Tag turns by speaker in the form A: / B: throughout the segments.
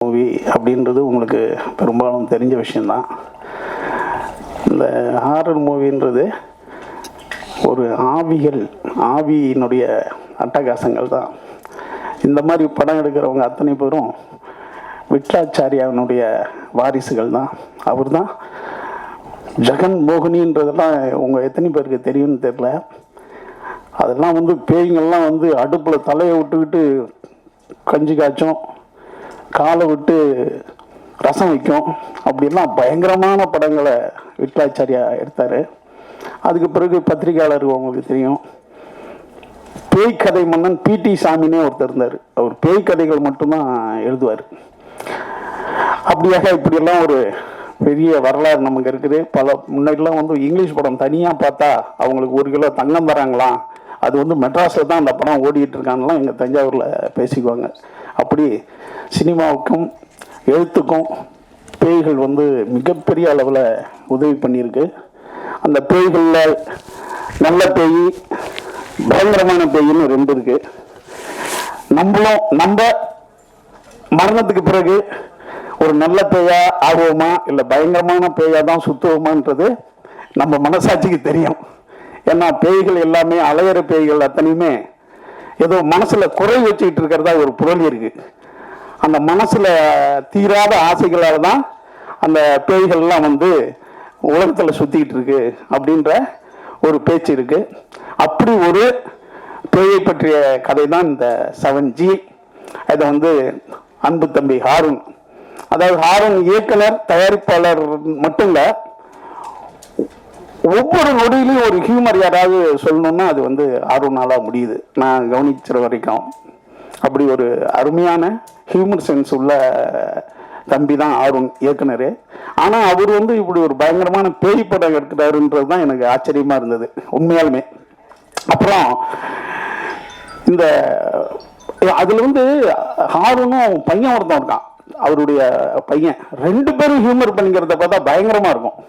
A: Movie அப்படின்றது உங்களுக்கு பெரும்பாலும் தெரிஞ்ச விஷயந்தான். இந்த ஹாரர் மூவின்றது ஒரு ஆவியினுடைய அட்டகாசங்கள் தான். இந்த மாதிரி படம் எடுக்கிறவங்க அத்தனை பேரும் விட்லாச்சாரியாவினுடைய வாரிசுகள் தான். அவர் தான் ஜெகன் மோகினின்றதெல்லாம் உங்கள் எத்தனை பேருக்கு தெரியும்னு தெரில. அதெல்லாம் பேய்கள்லாம் அடுப்பில் தலையை விட்டுக்கிட்டு கஞ்சி காய்ச்சும், காலை விட்டு ரசம் வைக்கும். அப்படிலாம் பயங்கரமான படங்களை விட்லாச்சாரியா எடுத்தார். அதுக்கு பிறகு பத்திரிகையாளர் உங்களுக்கு தெரியும், பேய் கதை மன்னன் பிடி சாமினே ஒருத்தர் இருந்தார். அவர் பேய் கதைகள் மட்டும்தான் எழுதுவார். அப்படியாக இப்படியெல்லாம் ஒரு பெரிய வரலாறு நமக்கு இருக்குது. முன்னாடிலாம் இங்கிலீஷ் படம் தனியாக பார்த்தா அவங்களுக்கு 1 கிலோ தங்கம் தராங்களாம். அது மெட்ராஸில் தான் அந்த படம் ஓடிட்டு இருக்காங்கலாம் எங்கள் தஞ்சாவூரில் பேசிக்குவாங்க. அப்படி சினிமாவுக்கும் எழுத்துக்கும் பேய்கள் மிகப்பெரிய அளவில் உதவி பண்ணியிருக்கு. அந்த பேய்களில் நல்ல பேய், பயங்கரமான பேயின்னு 2 இருக்கு. நம்ம மரணத்துக்கு பிறகு ஒரு நல்ல பேயா ஆகுவோமா இல்லை பயங்கரமான பேயா தான் சுத்துவோமான்றது நம்ம மனசாட்சிக்கு தெரியும். ஏன்னா பேய்கள் எல்லாமே அலையிற பேய்கள் அத்தனையுமே ஏதோ மனசுல குறை வச்சுக்கிட்டு இருக்கிறதா ஒரு புரளி இருக்கு. அந்த மனசுல தீராத ஆசைகளால் தான் அந்த பேய்கள்லாம் உலகத்தில் சுத்திக்கிட்டு இருக்கு அப்படின்ற ஒரு பேச்சு இருக்கு. அப்படி ஒரு பேயை பற்றிய கதை தான் இந்த 7G. இதை அன்பு தம்பி ஹாரூன், அதாவது ஹாரூன் இயக்குனர் தயாரிப்பாளர் மட்டும் இல்லை, ஒவ்வொரு நொடியிலையும் ஒரு ஹியூமர் யாராவது சொல்லணும்னா அது ஹாரூனால முடியுது. நான் கவனிக்கிற வரைக்கும் அப்படி ஒரு அருமையான ஹியூமர் சென்ஸ் உள்ள தம்பி தான் ஹாரூன் இயக்குனர். ஆனால் அவர் இப்படி ஒரு பயங்கரமான பேய் படம் எடுக்கிறாருன்றது தான் எனக்கு ஆச்சரியமா இருந்தது உண்மையாலுமே. அப்புறம் இந்த அதுல ஹாரூனும் பையன் ஒருத்தன் இருக்கான், அவருடைய பையன். 2 பேரும் ஹியூமர் பண்ணிக்கிறத பார்த்தா பயங்கரமா இருக்கும்.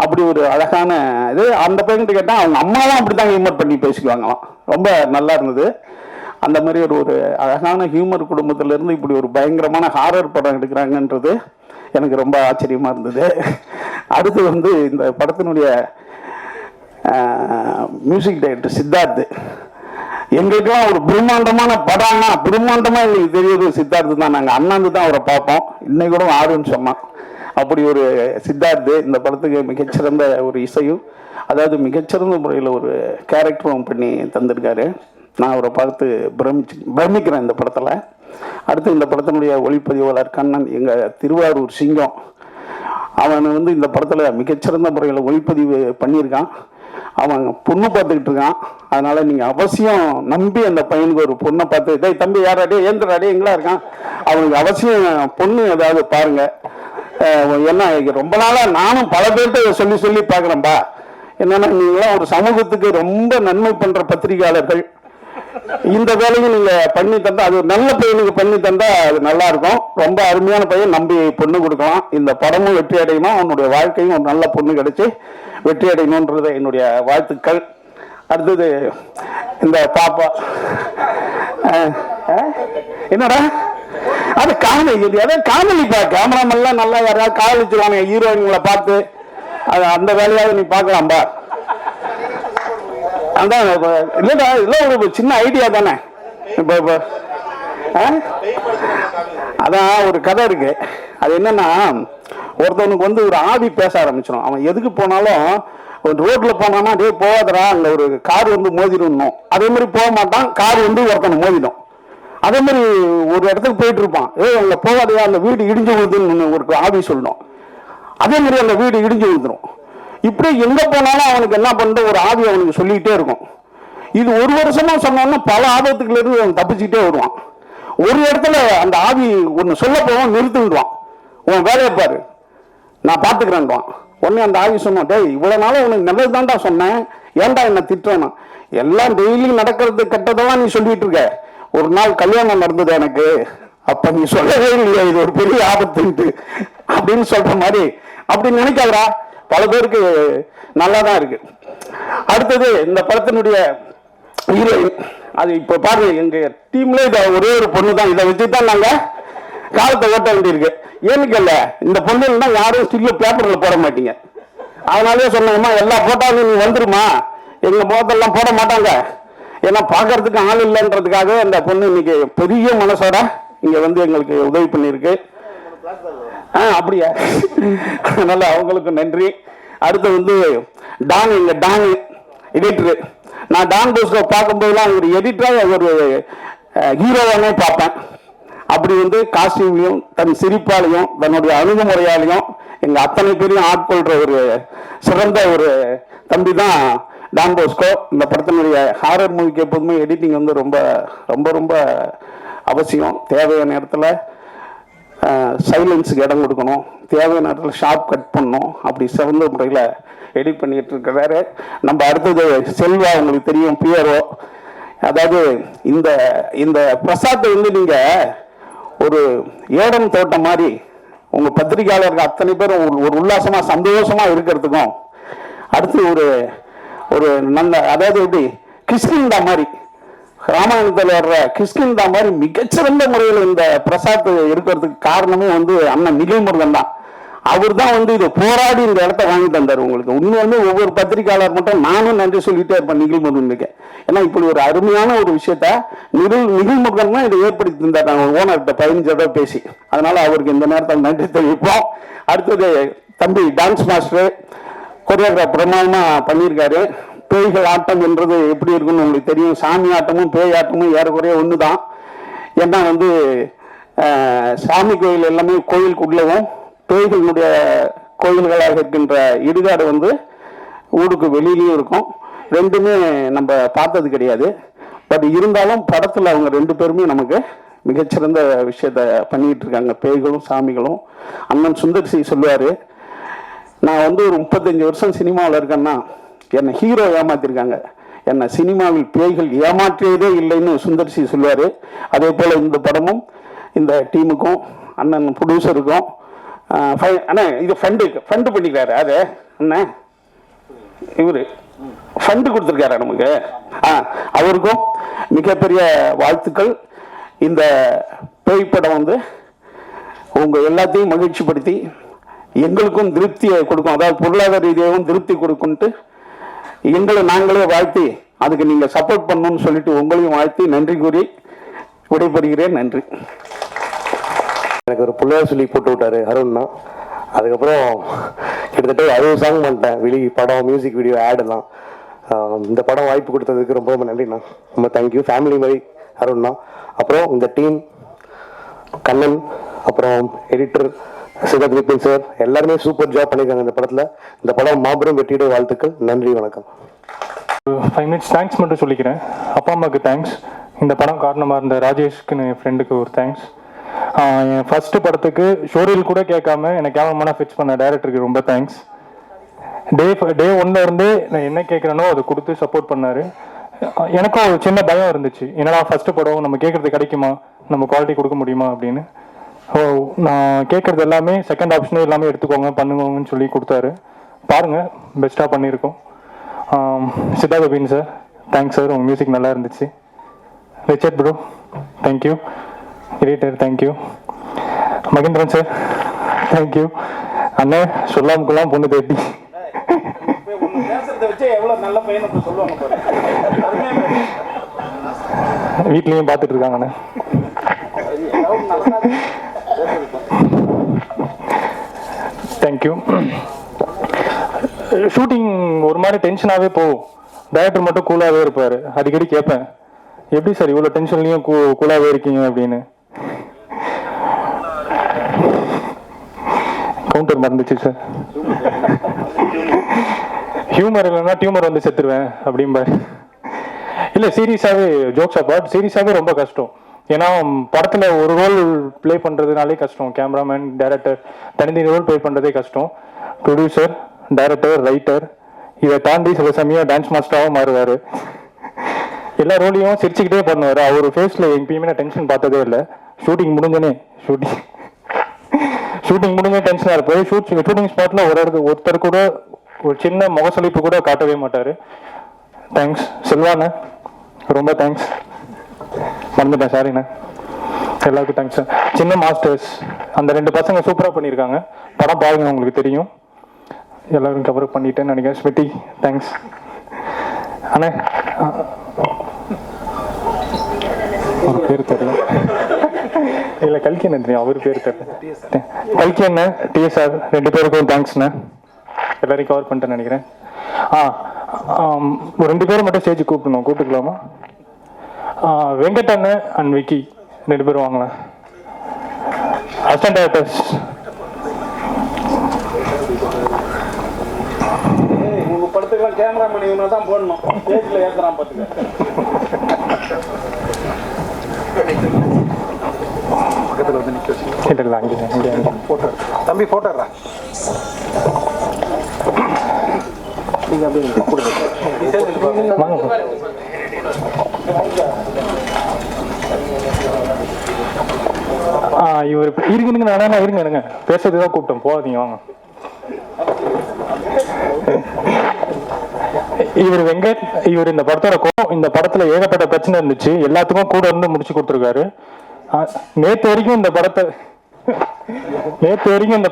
A: அப்படி ஒரு அழகான இது. அந்த பையன்கிட்ட கேட்டால் அவங்க அம்மாவும் அப்படித்தான் ஹியூமர் பண்ணி பேசிக்குவாங்களாம். ரொம்ப நல்லா இருந்தது. அந்த மாதிரி ஒரு அழகான ஹியூமர் குடும்பத்திலேருந்து இப்படி ஒரு பயங்கரமான ஹாரர் படம் எடுக்கிறாங்கன்றது எனக்கு ரொம்ப ஆச்சரியமாக இருந்தது. அடுத்து இந்த படத்தினுடைய மியூசிக் டைரக்டர் சித்தார்த். எங்களுக்கெல்லாம் ஒரு பிரம்மாண்டமான படம்னா பிரம்மாண்டமாக எங்களுக்கு தெரியுது சித்தார்த்து தான். நாங்கள் அண்ணாந்து தான் அவரை பார்ப்போம். இன்னைக்கு கூட ஆடுன்னு சொன்னான். அப்படி ஒரு சித்தார்த்து இந்த படத்துக்கு மிகச்சிறந்த ஒரு இசையும், அதாவது மிகச்சிறந்த முறையில் ஒரு கேரக்டரும் பண்ணி தந்திருக்காரு. நான் அவரை பார்த்து பிரமிக்கிறேன் இந்த படத்தில். அடுத்து இந்த படத்தினுடைய ஒளிப்பதிவாளர் கண்ணன், எங்கள் திருவாரூர் சிங்கம். அவன் இந்த படத்தில் மிகச்சிறந்த முறையில் ஒளிப்பதிவு பண்ணியிருக்கான். அவன் பொண்ணு பார்த்துக்கிட்டு இருக்கான். அதனால் நீங்கள் அவசியம் நம்பி அந்த பையனுக்கு ஒரு பொண்ணை பார்த்து, டேய் தம்பி யாராடே ஏந்திராடே எங்களா இருக்கான், அவனுக்கு அவசியம் பொண்ணு ஏதாவது பாருங்கள். ஏன்னா ரொம்ப நாளாக நானும் பல பேர்கிட்ட சொல்லி பார்க்குறேன்பா. என்னன்னா நீங்களாம் ஒரு சமூகத்துக்கு ரொம்ப நன்மை பண்ணுற பத்திரிகையாளர்கள். இந்த வேலையும் நீங்கள் பண்ணி தந்தா, அது ஒரு நல்ல பையனுக்கு பண்ணி தந்தா அது நல்லா இருக்கும். ரொம்ப அருமையான பையன், நம்பி பொண்ணு கொடுக்கலாம். இந்த படமும் வெற்றி அடையணும், அவனுடைய வாழ்க்கையும் ஒரு நல்ல பொண்ணு கிடைச்சி வெற்றி அடையணுன்றது என்னுடைய வாழ்த்துக்கள். அடுத்தது இந்த பாப்பா என்னடா அது காமெடி, அதாவது காமெடிப்பா. கேமராமெல்லாம் நல்லா யாராவது காதலிச்சுருவாங்க ஹீரோயின்களை பார்த்து, அது அந்த வேலையாவது நீ பார்க்கலாம்பா. அதான் இல்லைடா, இதெல்லாம் ஒரு சின்ன ஐடியா தானே. இப்போ அதான் ஒரு கதை இருக்கு. அது என்னன்னா, ஒருத்தவனுக்கு ஒரு ஆவி பேச ஆரம்பிச்சிடும். அவன் எதுக்கு போனாலும் ஒரு ரோட்ல போனான்னா டே போகாதரா, அங்க ஒரு கார் மோதிடணும். அதே மாதிரி போக மாட்டான், கார் ஒருத்தனை மோதிடும். அதே மாதிரி ஒரு இடத்துக்கு போயிட்டு இருப்பான், அங்க போகாதையா, அந்த வீடு இடிஞ்சு விழுதுன்னு ஒரு ஆவி சொல்லணும். அதே மாதிரி அந்த வீடு இடிஞ்சு விழுந்துடும். இப்படி எங்க போனாலும் அவனுக்கு என்ன பண்ற ஒரு ஆவி அவனுக்கு சொல்லிக்கிட்டே இருக்கும். இது 1 வருஷமா சொன்னோம்னா பல ஆபத்துக்குள்ள இருந்து அவன் தப்பிச்சுக்கிட்டே வருவான். ஒரு இடத்துல அந்த ஆவி ஒன்னு சொல்ல போவான், நிறுத்திடுவான். உன் வேலையை பாரு, நான் பாத்துக்கிறேன்வான். உடனே அந்த ஆவி சொன்னான், டேய் இவ்வளவு நாளும் உனக்கு நல்லது தான்டா சொன்னேன், ஏன்டா என்ன திட்டுறேன்னா, எல்லாம் டெய்லி நடக்கிறது கெட்டதெல்லாம் நீ சொல்லிட்டு இருக்க. ஒரு நாள் கல்யாணம் நடந்தது எனக்கு, அப்ப நீ சொல்லவே இல்லையா இது ஒரு பெரிய ஆபத்துன்ட்டு அப்படின்னு சொல்ற மாதிரி. அப்படி நினைக்காதரா, பல பேருக்கு நல்லா தான் இருக்கு. அடுத்தது இந்த படத்தினுடைய ஹீரோயின். அது இப்போ பாருங்க, எங்க டீம்ல ஒரே ஒரு பொண்ணு தான். இதை வச்சு தான் நாங்கள் காலத்தை ஓட்ட வேண்டியிருக்கு. ஏன்னு கேள்ல, இந்த பொண்ணுன்னா யாரும் ஸ்டில்லு பேப்பர்ல போட மாட்டீங்க. அதனாலே சொன்னோம்மா எல்லா போட்டாலும் நீ வந்துருமா, எங்க முகத்தெல்லாம் போட மாட்டாங்க, ஏன்னா பார்க்கறதுக்கு ஆள் இல்லைன்றதுக்காக அந்த பொண்ணு இன்னைக்கு பெரிய மனசோட இங்க வந்து எங்களுக்கு உதவி பண்ணியிருக்கு. அப்படியா, அதனால அவங்களுக்கு நன்றி. அடுத்து வந்து டான், எங்க டான் எடிட்டரு. நான் டான் போஸ்கோ பார்க்கும்போதுலாம் ஒரு எடிட்டரா ஒரு ஹீரோவானே பார்ப்பேன். அப்படி வந்து காஸ்டியூம்லையும் தன் சிரிப்பாலையும் தன்னுடைய அணுகுமுறையாலையும் எங்க அத்தனை பேரையும் ஆட்கொள்ற ஒரு சிறந்த ஒரு தம்பி தான் டான் போஸ்கோ. இந்த படத்தினுடைய ஹாரர் மூவிக்கு எப்போதுமே எடிட்டிங் வந்து ரொம்ப ரொம்ப ரொம்ப அவசியம். தேவையான நேரத்தில் சைலன்ஸுக்கு இடம் கொடுக்கணும், தேவையான நேரத்தில் ஷார்ப் கட் பண்ணணும். அப்படி சிறந்த முறையில் எடிட் பண்ணிட்டு இருக்கிறாரு. நம்ம அடுத்தது செல்வா, உங்களுக்கு தெரியும், பியரோ. அதாவது இந்த இந்த பிரசாத்தை வந்து நீங்க ஒரு ஏடம் தோட்டம் மாதிரி உங்க பத்திரிகையாளர்கள் அத்தனை பேரும் ஒரு உல்லாசமா சந்தோஷமா இருக்கிறதுக்கும், அடுத்து ஒரு ஒரு நல்ல, அதாவது எப்படி கிருஷ்ணந்தா மாதிரி, ராமாயணத்தில் வர்ற கிருஷ்ணந்தா மாதிரி மிகச்சிறந்த முறையில் இந்த பிரசாத் இருக்கிறதுக்கு காரணமே வந்து அண்ணன் நிகழ்முருகன் தான். அவர் தான் வந்து இதை போராடி இந்த இடத்த வாங்கி தந்தார் உங்களுக்கு. உண்மையுமே ஒவ்வொரு பத்திரிகையாளர் மட்டும் நானும் நன்றி சொல்லிட்டே இருப்பேன் நிகழ்முருகனுக்கு. ஏன்னா இப்படி ஒரு அருமையான ஒரு விஷயத்த நிகழ்முருகன் தான் இதை ஏற்படுத்தி தந்தார். நாங்கள் ஓனர்கிட்ட 15 தடவை பேசி, அதனால அவருக்கு இந்த நேரத்தில் நன்றி தெரிவிப்போம். அடுத்தது தம்பி டான்ஸ் மாஸ்டர், கொரியோகிராஃப் பிரமாதமா பண்ணியிருக்காரு. பேய்கள் ஆட்டம் என்றது எப்படி இருக்குன்னு உங்களுக்கு தெரியும். சாமி ஆட்டமும் பேய் ஆட்டமும் ஏறக்குறைய ஒன்று தான். ஏன்னா வந்து சாமி கோயில் எல்லாமே கோயிலுக்குள்ளவும், பேய்களுடைய கோயில்களாக இருக்கின்ற இடுகாடு வந்து ஊருக்கு வெளியிலையும் இருக்கும். ரெண்டுமே நம்ம பார்த்தது கிடையாது. பட் இருந்தாலும் படத்தில் அவங்க 2 பேருமே நமக்கு மிகச்சிறந்த விஷயத்த பண்ணிட்டு இருக்காங்க, பேய்களும் சாமிகளும். அண்ணன் சுந்தர் சி சொல்லுவார், நான் வந்து ஒரு 35 வருஷம் சினிமாவில் இருக்கேன்னா என்னை ஹீரோ ஏமாத்திருக்காங்க, என்னை சினிமாவில் பேய்கள் ஏமாற்றியதே இல்லைன்னு சுந்தர் சி சொல்லுவார். அதே போல் இந்த படமும் இந்த டீமுக்கும் அண்ணன் ப்ரொடியூசருக்கும் அண்ணா இது ஃபண்டு பண்ணிக்கிறாரு. அது அண்ணன் இவர் ஃபண்டு கொடுத்துருக்காரு நமக்கு. அவருக்கும் மிகப்பெரிய வாழ்த்துக்கள். இந்த பேய் படம் வந்து உங்கள் எல்லாத்தையும் மகிழ்ச்சிப்படுத்தி எங்களுக்கும் திருப்தியை கொடுக்கும், அதாவது பொருளாதார ரீதியாகவும் திருப்தி கொடுக்கும்ட்டு எங்களை நாங்களே வாழ்த்தி அதுக்கு நீங்கள் சப்போர்ட் பண்ணணும்னு சொல்லிட்டு உங்களையும் வாழ்த்தி நன்றி கூறி விடைபெறுகிறேன். நன்றி.
B: எனக்கு ஒரு பிள்ளையார் சொல்லி போட்டு விட்டாரு அருண்னா. அதுக்கப்புறம் கிட்டத்தட்ட 60 சாங் பண்ணிட்டேன், வெளி படம், மியூசிக் வீடியோ, ஆடெல்லாம். இந்த படம் வாய்ப்பு கொடுத்ததுக்கு ரொம்ப ரொம்ப நன்றிண்ணா, ரொம்ப தேங்க்யூ. ஃபேமிலி மாதிரி அருண்னா. அப்புறம் இந்த டீம், கண்ணன், அப்புறம் எடிட்டர் சிவத் விபின் சார், எல்லாருமே சூப்பர் ஜாப் பண்ணியிருக்காங்க இந்த படத்தில். இந்த படம் மாபெரும் வெற்றியோட வாழ்த்துக்கள். நன்றி, வணக்கம்.
C: 5 மினிட்ஸ் தேங்க்ஸ் மட்டும் சொல்லிக்கிறேன். அப்பா அம்மாவுக்கு தேங்க்ஸ். இந்த படம் காரணமாக இருந்த ராஜேஷ்க்கு, என் ஃப்ரெண்டுக்கு ஒரு தேங்க்ஸ். என் ஃபஸ்ட்டு படத்துக்கு ஷோரீல் கூட கேட்காம எனக்கு கேமராமேனாக ஃபிக்ஸ் பண்ண டைரக்டருக்கு ரொம்ப தேங்க்ஸ். டே 1 இருந்தே நான் என்ன கேட்குறேனோ அதை கொடுத்து சப்போர்ட் பண்ணார். எனக்கும் ஒரு சின்ன பயம் இருந்துச்சு, என்னடா ஃபஸ்ட்டு படம் நம்ம கேட்குறது கிடைக்குமா, நம்ம குவாலிட்டி கொடுக்க முடியுமா அப்படின்னு. நான் கேட்குறது எல்லாமே செகண்ட் ஆப்ஷனும் எல்லாமே எடுத்துக்கோங்க பண்ணுங்கன்னு சொல்லி கொடுத்தாரு. பாருங்கள், பெஸ்ட்டாக பண்ணியிருக்கோம். சித்தா கபின் சார், தேங்க்ஸ் சார், உங்கள் மியூசிக் நல்லா இருந்துச்சு. Richard bro, thank you. Editor, thank you. Mahendran sir, thank you. அண்ணே சொல்லாமுக்கெல்லாம் பொண்ணு தேடி வீட்லேயும் பார்த்துட்டு இருக்காங்கண்ணே. தேங்க்யூ. ஷூட்டிங் ஒரு மாதிரி டென்ஷனாகவே போகும், டைரக்டர் மட்டும் கூலாகவே இருப்பார். அடிக்கடி கேட்பேன், எப்படி சார் இவ்வளோ டென்ஷன்லையும் கூலாகவே இருக்கீங்க அப்படின்னு. கவுண்டர் மறந்துச்சு சார். ஹியூமர் இல்லைன்னா டியூமர் வந்து செத்துருவேன் அப்படிம்பாரு. இல்லை, சீரியஸாகவே, ஜோக்ஸ் அப்பார்ட், சீரியஸாகவே ரொம்ப கஷ்டம். ஏன்னா படத்தில் ஒரு ரோல் ப்ளே பண்ணுறதுனாலே கஷ்டம். கேமராமேன், டைரக்டர் தனித்தனி ரோல் ப்ளே பண்ணுறதே கஷ்டம். ப்ரொடியூசர், டைரக்டர், ரைட்டர், இதை தாண்டி சில சமயம் டான்ஸ் மாஸ்டராகவும் மாறுவார். எல்லா ரோலையும் சிரிச்சுக்கிட்டே பண்ணுவார். அவர் ஃபேஸில் எப்பயுமே நான் டென்ஷன் பார்த்ததே இல்லை. ஷூட்டிங் முடிஞ்சோடனே டென்ஷனாக இருப்பார். ஷூட்டிங் ஸ்பாட்டில் ஒருத்தர் கூட ஒரு சின்ன முகசலிப்பு கூட காட்டவே மாட்டார். தேங்க்ஸ் செல்வாண்ணே, ரொம்ப தேங்க்ஸ். மறந்துட்டேன், சாரிண்ணே. எல்லாருக்கும் தேங்க்ஸ் சார். சின்ன மாஸ்டர்ஸ் அந்த 2 பசங்க சூப்பராக பண்ணியிருக்காங்க. படம் பாருங்க, உங்களுக்கு தெரியும். எல்லாரும் கவர் பண்ணிட்டேன்னு நினைக்கிறேன். ஸ்மிட்டி தேங்க்ஸ் அண்ணே. அவர் பேர் தெரியல, இல்லை கல்கி என்ன தெரியும், அவர் பேர் தெரியல. கல்கி அண்ணே, டிஎஸ்ஆர் 2 பேருக்கும் தேங்க்ஸ்ண்ணே. எல்லாரையும் கவர் பண்ணிட்டேன்னு நினைக்கிறேன். ஒரு 2 பேரும் மட்டும் ஸ்டேஜ் கூப்பிட்டுக்கலாமா? வெங்கட் அண்ணன் அண்ட் விக்கி 2 பேரும் வாங்கலாம். அசிஸ்டன்ட் டைரக்டர்ஸ்
A: உங்க படத்துக்குலாம் கேமராமேன் இவனை தான் போடணும். ஸ்டேஜில் ஏற்றுறான் பார்த்துக்க. பக்கத்தில் வந்து நிற்க வச்சு
C: இல்லை அங்கே
A: போட்டோ தம்பி போட்டோறா. நீங்கள் அப்படியே கொடுங்க.
C: வாங்க. இவர் இருங்க நானே இருங்க பேசுறது தான் கூப்பிட்டோம், போகாதீங்க வாங்க. இவர் வெங்கட், இவர் இந்த படத்தோட இந்த படத்துல ஏகப்பட்ட பிரச்சனை இருந்துச்சு, எல்லாத்துக்கும் கூட இருந்து முடிச்சு கொடுத்துருக்காரு. நேற்று வரைக்கும் இந்த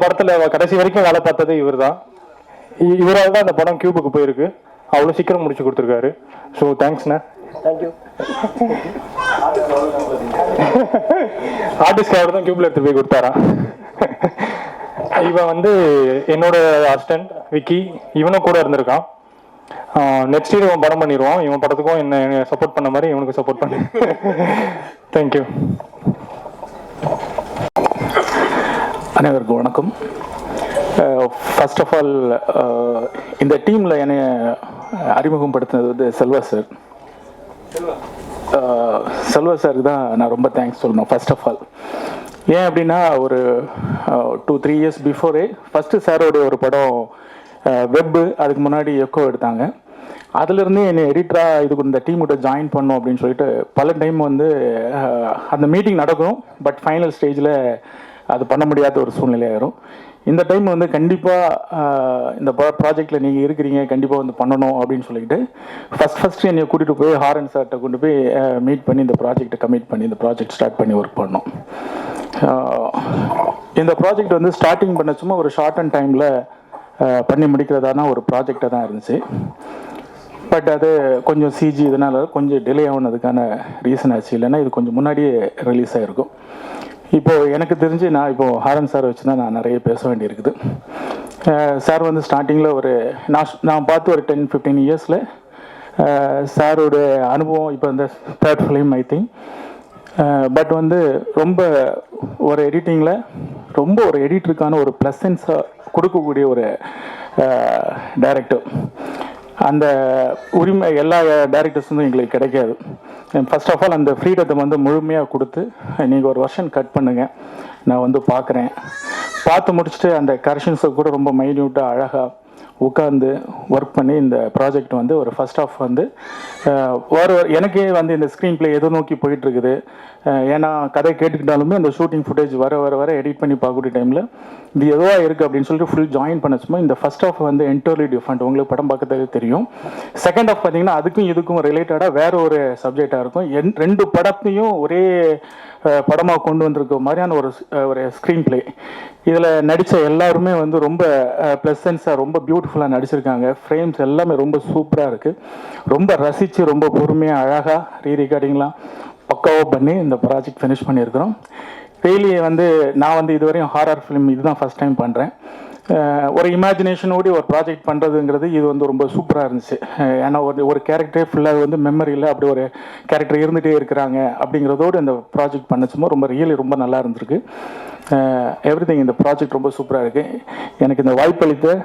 C: படத்துல கடைசி வரைக்கும் வேலை பார்த்தது இவர் தான். இவரால் தான் அந்த படம் கியூபுக்கு போயிருக்கு, அவ்வளோ சீக்கிரம் முடிச்சு கொடுத்துருக்காரு. ஸோ தேங்க்ஸ்ண்ணே.
B: தேங்க்யூ.
C: ஆர்டிஸ்ட் அவர் தான் கியூப்ல எடுத்து போய் கொடுத்தாரா. இவன் வந்து என்னோட அசிஸ்டன்ட் விக்கி, இவனும் கூட இருந்திருக்கான். நெக்ஸ்ட் இயர் இவன் படம் பண்ணிடுவான். இவன் படத்துக்கும் என்ன சப்போர்ட் பண்ண மாதிரி இவனுக்கு சப்போர்ட் பண்ணு. தேங்க்யூ.
D: அனைவருக்கும் வணக்கம். ஃபர்ஸ்ட் ஆஃப் ஆல் இந்த டீமில் என்னை அறிமுகப்படுத்தினது வந்து செல்வா சார். செல்வா சாருக்கு தான் நான் ரொம்ப தேங்க்ஸ் சொல்லணும் ஃபர்ஸ்ட் ஆஃப் ஆல். ஏன் அப்படின்னா ஒரு 2-3 இயர்ஸ் பிஃபோரே ஃபஸ்ட்டு சாரோடைய ஒரு படம் வெப்பு, அதுக்கு முன்னாடி எக்கோ எடுத்தாங்க. அதுலேருந்து என்னை எடிட்டராக இதுக்கு இந்த டீம்கிட்ட ஜாயின் பண்ணோம் அப்படின்னு சொல்லிட்டு பல டைம் வந்து அந்த மீட்டிங் நடக்கும். பட் ஃபைனல் ஸ்டேஜில் அது பண்ண முடியாத ஒரு சூழ்நிலையாயிரும். இந்த டைம் வந்து கண்டிப்பாக இந்த ப்ராஜெக்டில் நீங்கள் இருக்கிறீங்க, கண்டிப்பாக வந்து பண்ணணும் அப்படின்னு சொல்லிட்டு ஃபஸ்ட்டு என்னை கூட்டிகிட்டு போய் ஹாரன் சார்கிட்ட கொண்டு போய் மீட் பண்ணி இந்த ப்ராஜெக்டை கமிட் பண்ணி இந்த ப்ராஜெக்ட் ஸ்டார்ட் பண்ணி ஒர்க் பண்ணோம். இந்த ப்ராஜெக்ட் வந்து ஸ்டார்டிங் பண்ண சும்மா ஒரு ஷார்ட் அண்ட் டைமில் பண்ணி முடிக்கிறதான ஒரு ப்ராஜெக்டாக தான் இருந்துச்சு. பட் அது கொஞ்சம் சிஜி இதனால் கொஞ்சம் டிலே ஆகுனதுக்கான ரீசன் ஆச்சு. இல்லைன்னா இது கொஞ்சம் முன்னாடியே ரிலீஸ் ஆகிருக்கும். இப்போது எனக்கு தெரிஞ்சு நான் இப்போது ஹாரன் சார் வச்சு தான் நான் நிறைய பேச வேண்டியிருக்குது. சார் வந்து ஸ்டார்டிங்கில் ஒரு நான் பார்த்து ஒரு 10-15 இயர்ஸில் சாரோட அனுபவம் இப்போ இந்த 3rd film I think. But வந்து ரொம்ப ஒரு எடிட்டிங்கில் ரொம்ப ஒரு எடிட்டருக்கான ஒரு ப்ளசன்ஸாக கொடுக்கக்கூடிய ஒரு டைரக்டர். அந்த உரிமை எல்லா டைரக்டர்ஸும் எங்களுக்கு கிடைக்காது. ஃபர்ஸ்ட் ஆஃப் ஆல் அந்த ஃப்ரீடத்தை வந்து முழுமையாக கொடுத்து நீங்கள் ஒரு வருஷன் கட் பண்ணுங்கள், நான் வந்து பார்க்குறேன், பார்த்து முடிச்சுட்டு அந்த கரெக்ஷன்ஸை கூட ரொம்ப மைன்யூட்டாக அழகாக உட்காந்து ஒர்க் பண்ணி இந்த ப்ராஜெக்ட் வந்து ஒரு ஃபர்ஸ்ட் ஆஃப் வந்து எனக்கே வந்து இந்த ஸ்க்ரீன் பிளே எதை நோக்கி போயிட்டுருக்குது. ஏன்னா கதை கேட்டுக்கிட்டாலுமே அந்த ஷூட்டிங் ஃபுட்டேஜ் வர எடிட் பண்ணி பார்க்கக்கூடிய டைமில் இது எதுவாக இருக்குது அப்படின்னு சொல்லிட்டு ஃபுல் ஜாயின் பண்ணச்சுமா இந்த ஃபர்ஸ்ட் ஆஃப் வந்து என்டர்லி டிஃப்ரெண்ட். உங்களுக்கு படம் பார்க்கறதுக்கு தெரியும். செகண்ட் ஆஃப் பார்த்தீங்கன்னா அதுக்கும் இதுக்கும் ரிலேட்டடாக வேறு ஒரு சப்ஜெக்டாக இருக்கும். 2 படத்தையும் ஒரே படமாக கொண்டு வந்திருக்க மாதிரியான ஒரு ஸ்க்ரீன் பிளே. இதில் நடித்த எல்லாருமே வந்து ரொம்ப ப்ளசன்ஸாக ரொம்ப பியூட்டிஃபுல்லாக நடிச்சிருக்காங்க. ஃப்ரேம்ஸ் எல்லாமே ரொம்ப சூப்பராக இருக்குது. ரொம்ப ரசித்து ரொம்ப பொறுமையாக அழகாக ரீரெக்கார்டிங்லாம் பக்காவாக பண்ணி இந்த ப்ராஜெக்ட் ஃபினிஷ் பண்ணியிருக்கிறோம். ரியலி வந்து நான் வந்து இதுவரையும் ஹாரர் ஃபிலிம் இதுதான் ஃபஸ்ட் டைம் பண்ணுறேன். ஒரு இமேஜினேஷனோடு ஒரு ப்ராஜெக்ட் பண்ணுறதுங்கிறது இது வந்து ரொம்ப சூப்பராக இருந்துச்சு. ஏன்னா ஒரு கேரக்டரே ஃபுல்லாக வந்து மெமரியில் அப்படி ஒரு கேரக்டர் இருந்துகிட்டே இருக்கிறாங்க அப்படிங்கிறதோடு இந்த ப்ராஜெக்ட் பண்ணச்சுமோ ரொம்ப ரியலி ரொம்ப நல்லா இருந்திருக்கு. எவ்ரிதிங் இந்த ப்ராஜெக்ட் ரொம்ப சூப்பராக இருக்குது. எனக்கு இந்த வாய்ப்பளித்த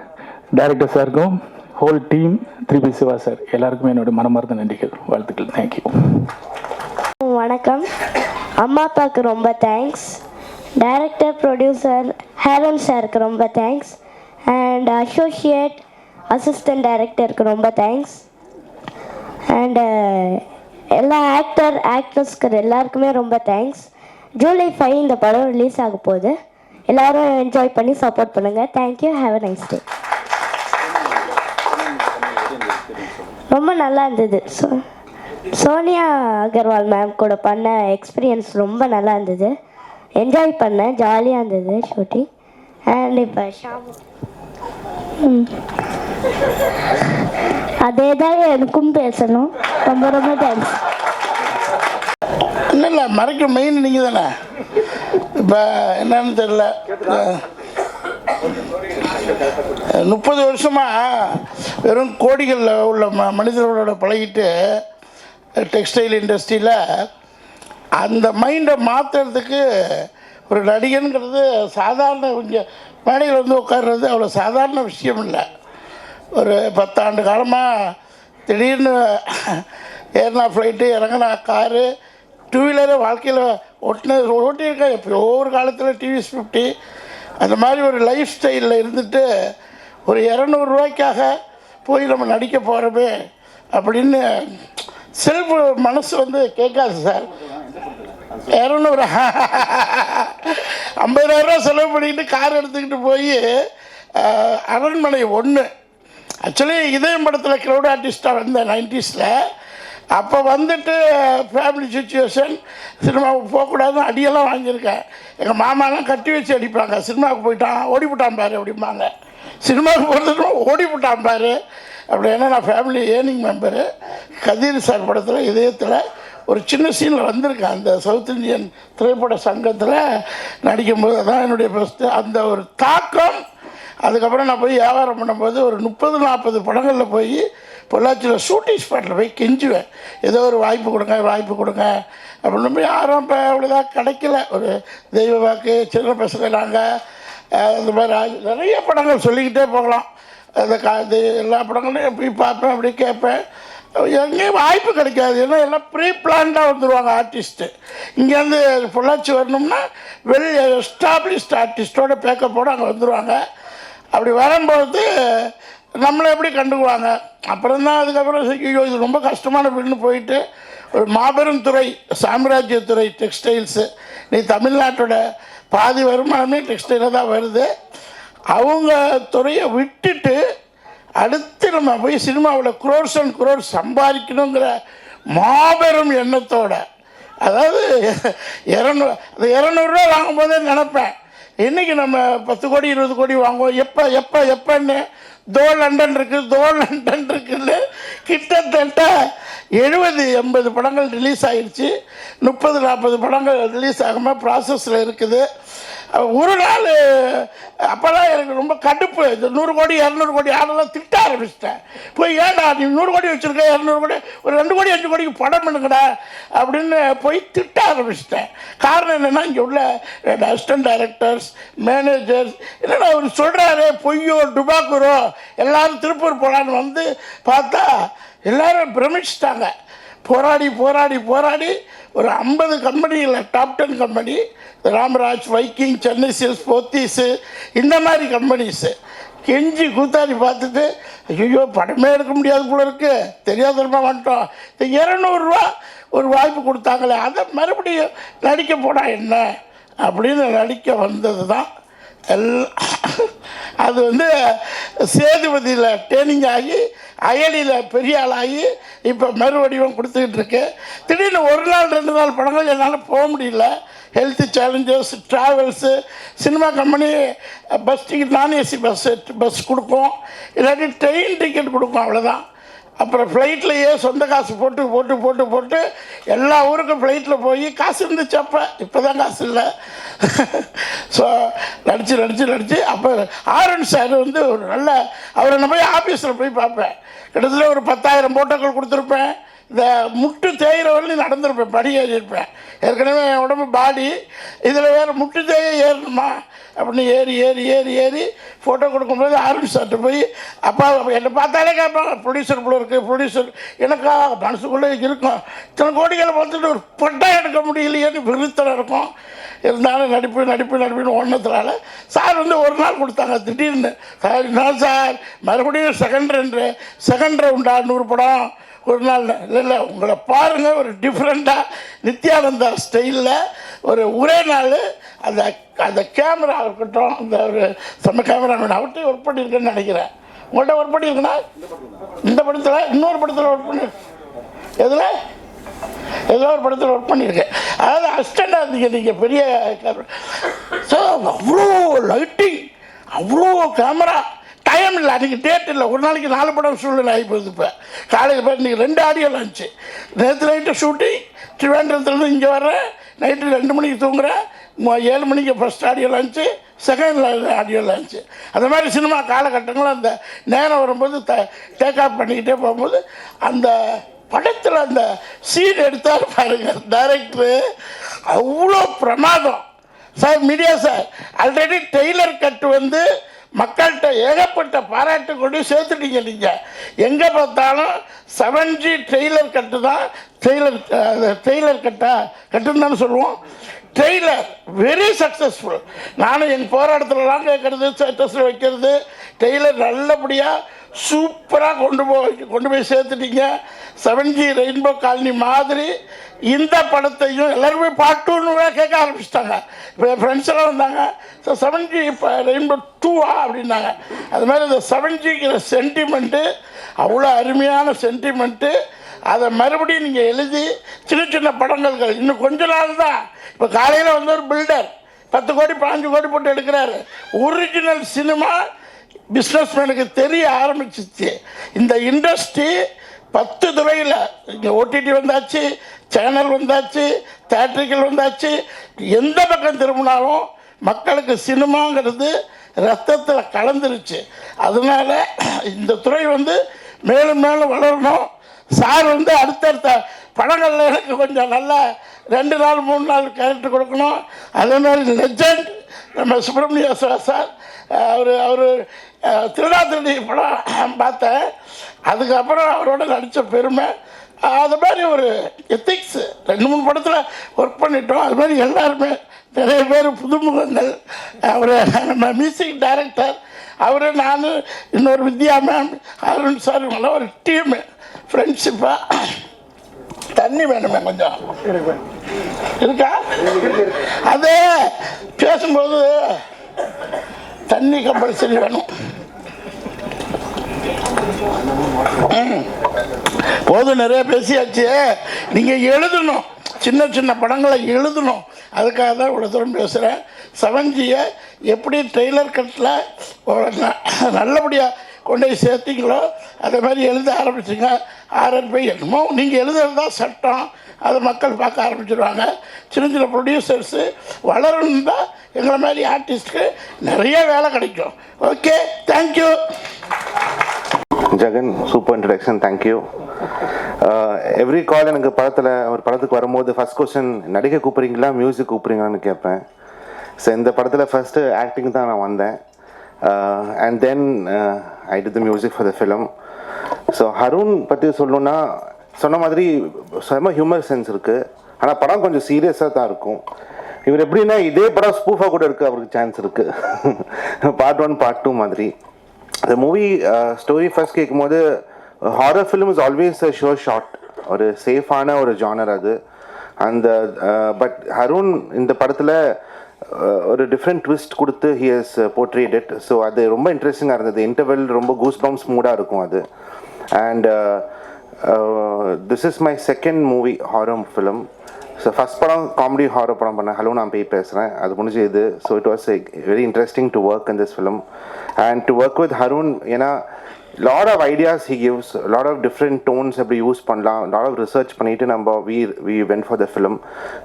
D: டைரக்டர் சாருக்கும் whole team 3B Siva sir எல்லாருக்குமே என்னோட மனமார்ந்த நன்றிகள், வாழ்த்துக்கள். தேங்க்யூ.
E: வணக்கம். அம்மா அப்பாவுக்கு ரொம்ப தேங்க்ஸ். டைரக்டர் ப்ரொடியூசர் ஹேரன் சாருக்கு ரொம்ப தேங்க்ஸ். அண்ட் அசோசியேட் அசிஸ்டன்ட் டைரக்டருக்கு ரொம்ப தேங்க்ஸ். அண்டு எல்லா ஆக்ட்ரஸ்க்கு எல்லாருக்குமே ரொம்ப தேங்க்ஸ். ஜூலை 5 இந்த படம் ரிலீஸ் ஆக போகுது. எல்லோரும் என்ஜாய் பண்ணி சப்போர்ட் பண்ணுங்கள். Thank you. Have a nice day. ரொம்ப நல்லா இருந்தது. ஸோ சோனியா அகர்வால் மேம் கூட பண்ண எக்ஸ்பீரியன்ஸ் ரொம்ப நல்லா இருந்தது. என்ஜாய் பண்ணேன், ஜாலியாக இருந்தது ஷூட்டிங். அண்ட் இப்போ ஷாமு அதே தான் எனக்கும் பேசணும். ரொம்ப ரொம்ப தேங்க்ஸ்.
F: இல்லை மறைக்க மெயின் நீங்கள் தானே. இப்போ என்னன்னு தெரியல, 30 வருஷமாக வெறும் கோடிகளில் உள்ள மனிதர்களோட பழகிட்டு டெக்ஸ்டைல் இண்டஸ்ட்ரியில் அந்த மைண்டை மாற்றுறதுக்கு ஒரு நடிகனுங்கிறது சாதாரண இங்கே மேடையில் வந்து உட்கார்றது அவ்வளோ சாதாரண விஷயம் இல்லை. ஒரு 10 ஆண்டு காலமாக திடீர்னு ஏறினா ஃப்ளைட்டு, இறங்கினா காரு, டூ வீலரு வாழ்க்கையில் ஓட்டியிருக்கேன். எப்போ ஒவ்வொரு காலத்தில் டிவிஎஸ் 50 அந்த மாதிரி ஒரு லைஃப் ஸ்டைலில் இருந்துட்டு ஒரு 200 ரூபாய்க்காக போய் நம்ம நடிக்க போகிறோமே அப்படின்னு செல்ஃப் மனசு வந்து கேட்காது சார். 200 50,000 செலவு பண்ணிக்கிட்டு கார் எடுத்துக்கிட்டு போய் அரண்மனை 1 ஆக்சுவலி இதயம் படத்தில் க்ரௌட் ஆர்டிஸ்டாக வந்தேன் 90ஸ்ல. அப்போ வந்துட்டு ஃபேமிலி சுச்சுவேஷன், சினிமாவுக்கு போகக்கூடாதுன்னு அடியெல்லாம் வாங்கியிருக்கேன். எங்கள் மாமாலாம் கட்டி வச்சு அடிப்பாங்க. சினிமாவுக்கு போயிட்டான் ஓடிவிட்டான் பாரு அப்படிம்பாங்க. சினிமாவுக்கு போகிறதுக்கு ஓடிவிட்டான் பாரு அப்படி. ஏன்னா நான் ஃபேமிலி ஏர்னிங் மெம்பரு. கதிர் சார் படத்தில் இதயத்தில் ஒரு சின்ன சீனில் வந்திருக்கேன். அந்த சவுத் இந்தியன் திரைப்பட சங்கத்தில் நடிக்கும்போது தான் என்னுடைய ஃபஸ்ட்டு அந்த ஒரு தாக்கம். அதுக்கப்புறம் நான் போய் வியாபாரம் பண்ணும்போது ஒரு 30-40 படங்களில் போய் பொள்ளாச்சியில் ஷூட்டிங் ஸ்பாட்டில் போய் கெஞ்சுவேன், ஏதோ ஒரு வாய்ப்பு கொடுங்க வாய்ப்பு கொடுங்க அப்படின்னு. போய் யாரும் இப்போ அவ்வளோதான் கிடைக்கல. ஒரு தெய்வ வாக்கு, சின்ன பசங்க நாங்கள், அந்த மாதிரி நிறைய படங்கள் சொல்லிக்கிட்டே போகலாம். அந்த எல்லா படங்களையும் போய் பார்ப்பேன், அப்படி கேட்பேன். எங்கேயும் வாய்ப்பு கிடைக்காது. ஏன்னா எல்லாம் ப்ரீ பிளான்டாக வந்துடுவாங்க ஆர்டிஸ்ட்டு. இங்கேருந்து பொள்ளாச்சி வரணும்னா வெல் எஸ்டாப்ளிஷ்ட் ஆர்டிஸ்ட்டோட பேக்கப்போடு அங்கே வந்துடுவாங்க. அப்படி வரும்போது நம்மளை எப்படி கண்டுக்குவாங்க. அப்புறம் தான் அதுக்கப்புறம் ஐயோ இது ரொம்ப கஷ்டமான வீடுன்னு போயிட்டு ஒரு மாபெரும் துறை, சாம்ராஜ்யத்துறை டெக்ஸ்டைல்ஸு. நீ தமிழ்நாட்டோட பாதி வருமானமே டெக்ஸ்டைலில் தான் வருது. அவங்க துறையை விட்டுட்டு அடுத்து நம்ம போய் சினிமாவில் குரோர்ஸ் அண்ட் குரோர்ஸ் சம்பாதிக்கணுங்கிற மாபெரும் எண்ணத்தோட, அதாவது 200 ரூபா வாங்கும்போதே நினப்பேன் இன்றைக்கி நம்ம 10 கோடி 20 கோடி வாங்குவோம். எப்போன்னு லண்டன் இருக்குன்னு கிட்டத்தட்ட 70-80 படங்கள் ரிலீஸ் ஆகிடுச்சு. 30-40 படங்கள் ரிலீஸ் ஆகாமல் ப்ராசஸில் இருக்குது. ஒரு நாள் அப்போல்லாம் எனக்கு ரொம்ப கடுப்பு. இந்த 100 கோடி 200 கோடி ஆடெல்லாம் திட்ட ஆரம்பிச்சிட்டேன். போய் ஏன்டா நீ 100 கோடி வச்சுருக்க, 200 கோடி ஒரு 2 கோடி 5 கோடிக்கு படம் பண்ணுங்கடா அப்படின்னு போய் திட்ட ஆரம்பிச்சிட்டேன். காரணம் என்னென்னா இங்கே உள்ள அசிஸ்டன்ட் டைரக்டர்ஸ், மேனேஜர்ஸ் என்னடா அவர் சொல்கிறாரு பொய்யோ டுபாக்குரோ எல்லோரும் திருப்பூர் போகலான்னு வந்து பார்த்தா எல்லோரும் பிரமிச்சிட்டாங்க. போராடி ஒரு 50 கம்பெனியில் top 10 company, Ramraj, Viking, Chennai Silks, Pothys, இந்த மாதிரி கம்பெனிஸு கெஞ்சி கூத்தாடி பார்த்துட்டு ஐயோ படமே எடுக்க முடியாது போல இருக்கு, தெரியாதரமாக வந்துட்டோம். இந்த 200 ரூபா ஒரு வாய்ப்பு கொடுத்தாங்களே, அதை மறுபடியும் நடிக்க போனால் என்ன அப்படின்னு நடிக்க வந்தது தான் அது வந்து சேதுபதியில் ட்ரெயினிங் ஆகி அயலியில் பெரிய ஆளாகி இப்போ மறுவடிவம் கொடுத்துக்கிட்டு இருக்கு. திடீர்னு 1 நாள் 2 நாள் படங்கள் என்னால் போக முடியல. Health challenges, travels, cinema company bus ticket, நான் ஏசி பஸ் கொடுக்கும், இல்லாட்டி ட்ரெயின் டிக்கெட் கொடுக்கும், அவ்வளோதான். அப்புறம் ஃப்ளைட்லையே சொந்த காசு போட்டு எல்லா ஊருக்கும் ஃப்ளைட்டில் போய் காசு இருந்துச்சு. இப்போ தான் காசு இல்லை. ஸோ நடித்து அப்போ ஆரன் சார் வந்து ஒரு நல்ல, அவரை நான் போய் ஆஃபீஸில் போய் பார்ப்பேன். கிட்டத்தட்ட ஒரு 10,000 போட்டோக்கள் கொடுத்துருப்பேன். இந்த முட்டு தேயிற வரலையும் நடந்திருப்பேன், படி ஏறி இருப்பேன். ஏற்கனவே என் உடம்பு பாடி, இதில் வேறு முட்டு தேய ஏறணுமா அப்படின்னு ஏறி ஃபோட்டோ கொடுக்கும்போது ஆரன் சார்ட்ட போய் அப்பா என்னை பார்த்தாலே கேட்பாங்க, ப்ரொடியூசர் போல இருக்குது ப்ரொடியூசர். எனக்கா மனசுக்குள்ளே இருக்கும், இத்தனை கோடிகளை பார்த்துட்டு ஒரு பட்டம் எடுக்க முடியலையேன்னு விருத்தம் இருக்கும். இருந்தாலும் நடிப்புன்னு ஒன்றதுனால சார் வந்து 1 நாள் கொடுத்தாங்க. திடீர்னு சார் என்ன சார் மறுபடியும் செகண்ட் ரவுண்டா 100 படம் ஒரு நாள். இல்லை உங்களை பாருங்கள், ஒரு டிஃப்ரெண்ட்டாக நித்யானந்தா ஸ்டைலில் ஒரே நாள் அந்த கேமரா இருக்கட்டும், அந்த ஒரு செம்ம கேமரா அவர்கிட்ட ஒர்க் பண்ணியிருக்கேன்னு நினைக்கிறேன். உங்கள்கிட்ட ஒர்க் பண்ணியிருக்கேன்னா இந்த படத்தில் இன்னொரு படத்தில் ஒர்க் பண்ணி எதில் ஏதோ ஒரு படத்தில் ஒர்க் பண்ணியிருக்கேன். அதாவது அசிஸ்டண்டாக இருந்தீங்க நீங்கள் பெரிய. ஸோ அவ்வளோ லைட்டிங், அவ்வளோ கேமரா, டைம் இல்லை, அன்றைக்கி டேட் இல்லை. ஒரு நாளைக்கு 4 படம் சூழ்நிலை ஆகி போகுது. இப்போ காலையில் போய் இன்றைக்கி 2 ஆடியோ லான்ச்சு. நேற்று நைட்டு ஷூட்டிங், திருவேண்டரத்துலேருந்து இங்கே வர்றேன், நைட்டு 2 மணிக்கு தூங்குறேன், 7 மணிக்கு first audio launch, second audio launch. அந்த மாதிரி சினிமா காலகட்டங்களும் அந்த நேரம் வரும்போது டேக் ஆஃப் பண்ணிக்கிட்டே போகும்போது அந்த படத்தில் அந்த சீன் எடுத்தார் பாருங்கள் டைரக்டரு, அவ்வளோ பிரமாதம் sir. Media sir already trailer cut வந்து மக்கள்கிட்ட ஏகப்பட்ட பாராட்டு கொண்டு சேர்த்துட்டீங்க. நீங்கள் எங்கே பார்த்தாலும் 7G ட்ரெய்லர் கட்டு தான். ட்ரெய்லர் கட்டுன்னு தானே சொல்லுவோம். Trailer very successful. நானும் எங்கள் போராட்டத்துலலாம் கேட்குறது, ஸ்டேட்டஸில் வைக்கிறது, டெய்லர் நல்லபடியாக சூப்பராக கொண்டு போய் சேர்த்துட்டீங்க. 7G ரெயின்போ காலனி மாதிரி இந்த படத்தையும் எல்லாருமே பார்ட் 2ன்னு கேட்க ஆரம்பிச்சிட்டாங்க. இப்போ என் ஃப்ரெண்ட்ஸ் எல்லாம் வந்தாங்க, ஸோ 7G இப்போ ரெயின்போ 2வா அப்படின்னாங்க. அது மாதிரி இந்த 7Gங்கிற சென்டிமெண்ட்டு அவ்வளோ அருமையான சென்டிமெண்ட்டு. அதை மறுபடியும் நீங்கள் எழுதி சின்ன சின்ன படங்கள் இன்னும் கொஞ்ச நாள் தான். இப்போ காலையில் வந்து ஒரு பில்டர் 10 கோடி 15 கோடி போட்டு எடுக்கிறாரு. ஒரிஜினல் சினிமா பிஸ்னஸ்மேனுக்கு தெரிய ஆரம்பிச்சிச்சு. இந்த இண்டஸ்ட்ரி 10 துறையில் இங்கே ஓடிடி வந்தாச்சு, சேனல் வந்தாச்சு, தேட்டரிக்கல் வந்தாச்சு. எந்த பக்கம் திரும்பினாலும் மக்களுக்கு சினிமாங்கிறது ரத்தத்தில் கலந்துருச்சு. அதனால் இந்த துறை வந்து மேலும் மேலும் வளரணும். சார் வந்து அடுத்தடுத்த படங்களில் எனக்கு கொஞ்சம் நல்லா 2 நாள் 3 நாள் கேரக்டர் கொடுக்கணும். அதே மாதிரி லெஜண்ட் நம்ம சுப்பிரமணிய சார், அவர் திருடாத்திருடி படம் பார்த்தேன். அதுக்கப்புறம் அவரோட நடித்த பெருமை. அது மாதிரி ஒரு எத்திக்ஸ் 2-3 படத்தில் ஒர்க் பண்ணிட்டோம். அது மாதிரி எல்லாருமே நிறைய பேர் புதுமுகங்கள். அவர் நம்ம மியூசிக் டைரக்டர், அவர், நான், இன்னொரு வித்யா மேம், அருண் சார், இவங்கெல்லாம் ஒரு டீமு ஃப்ரெண்ட்ஷிப்பாக. தண்ணி வேணுமே கொஞ்சம் இருக்கா? அதே பேசும்போது தண்ணி கம்பல்சரி வேணும். போதும், நிறைய பேசியாச்சு. நீங்கள் எழுதணும், சின்ன சின்ன படங்களை எழுதணும். அதுக்காக தான் இவ்வளோ தூரம் பேசுகிறேன். 7Gயை எப்படி ட்ரெய்லர் கட்டில் நல்லபடியாக கொண்டு போய் சேர்த்திங்களோ அதே மாதிரி எழுத ஆரம்பிச்சுங்க. RRP என்னமோ நீங்கள் எழுதுறது தான் சட்டம், அதை மக்கள் பார்க்க ஆரம்பிச்சிடுவாங்க. சின்ன சின்ன ப்ரொடியூசர்ஸு வளரணும் தான் எங்களை மாதிரி ஆர்டிஸ்ட்டுக்கு நிறைய வேலை கிடைக்கும். Okay, thank you.
B: Jegan, super introduction, thank you. Every call எனக்கு ஒரு படத்துக்கு வரும்போது ஃபஸ்ட் கொஸ்டின், நடிகை கூப்பிட்றீங்களா மியூசிக் கூப்பிட்றீங்களான்னு கேட்பேன். ஸோ இந்த படத்தில் ஃபஸ்ட்டு ஆக்டிங் தான் நான் வந்தேன். And then I did the music for the film. So Harun பற்றி சொல்லணுன்னா, சொன்ன மாதிரி செம்ம ஹியூமர் சென்ஸ் இருக்குது. ஆனால் படம் கொஞ்சம் சீரியஸாக தான் இருக்கும். இவர் எப்படின்னா இதே படம் ஸ்பூஃபாக கூட இருக்குது, அவருக்கு சான்ஸ் இருக்குது. பார்ட் 1 பார்ட் 2 மாதிரி. The movie story first கேட்கும்போது horror film is always a sure shot, ஒரு சேஃபான ஒரு ஜானர் அது. அந்த பட் ஹருண் இந்த படத்தில் ஒரு டிஃப்ரெண்ட் ட்விஸ்ட் கொடுத்து he has portrayed it. So அது ரொம்ப இன்ட்ரெஸ்டிங்காக இருந்தது. இன்டர்வெல் ரொம்ப கூஸ் பம்ப்ஸ் மூடாக இருக்கும் அது. And this is my second movie horror film. So first படம் காமெடி ஹாரர் படம் பண்ணேன், ஹலோ நான் போய் பேசுகிறேன், அது முடிஞ்சு இது. So it was very interesting to work in this film and to work with Harun. ஏன்னா lot of ideas he gives, lot of different tones எப்படி யூஸ் பண்ணலாம், லாட் ஆஃப் ரிசர்ச் பண்ணிவிட்டு நம்ம we went for the film.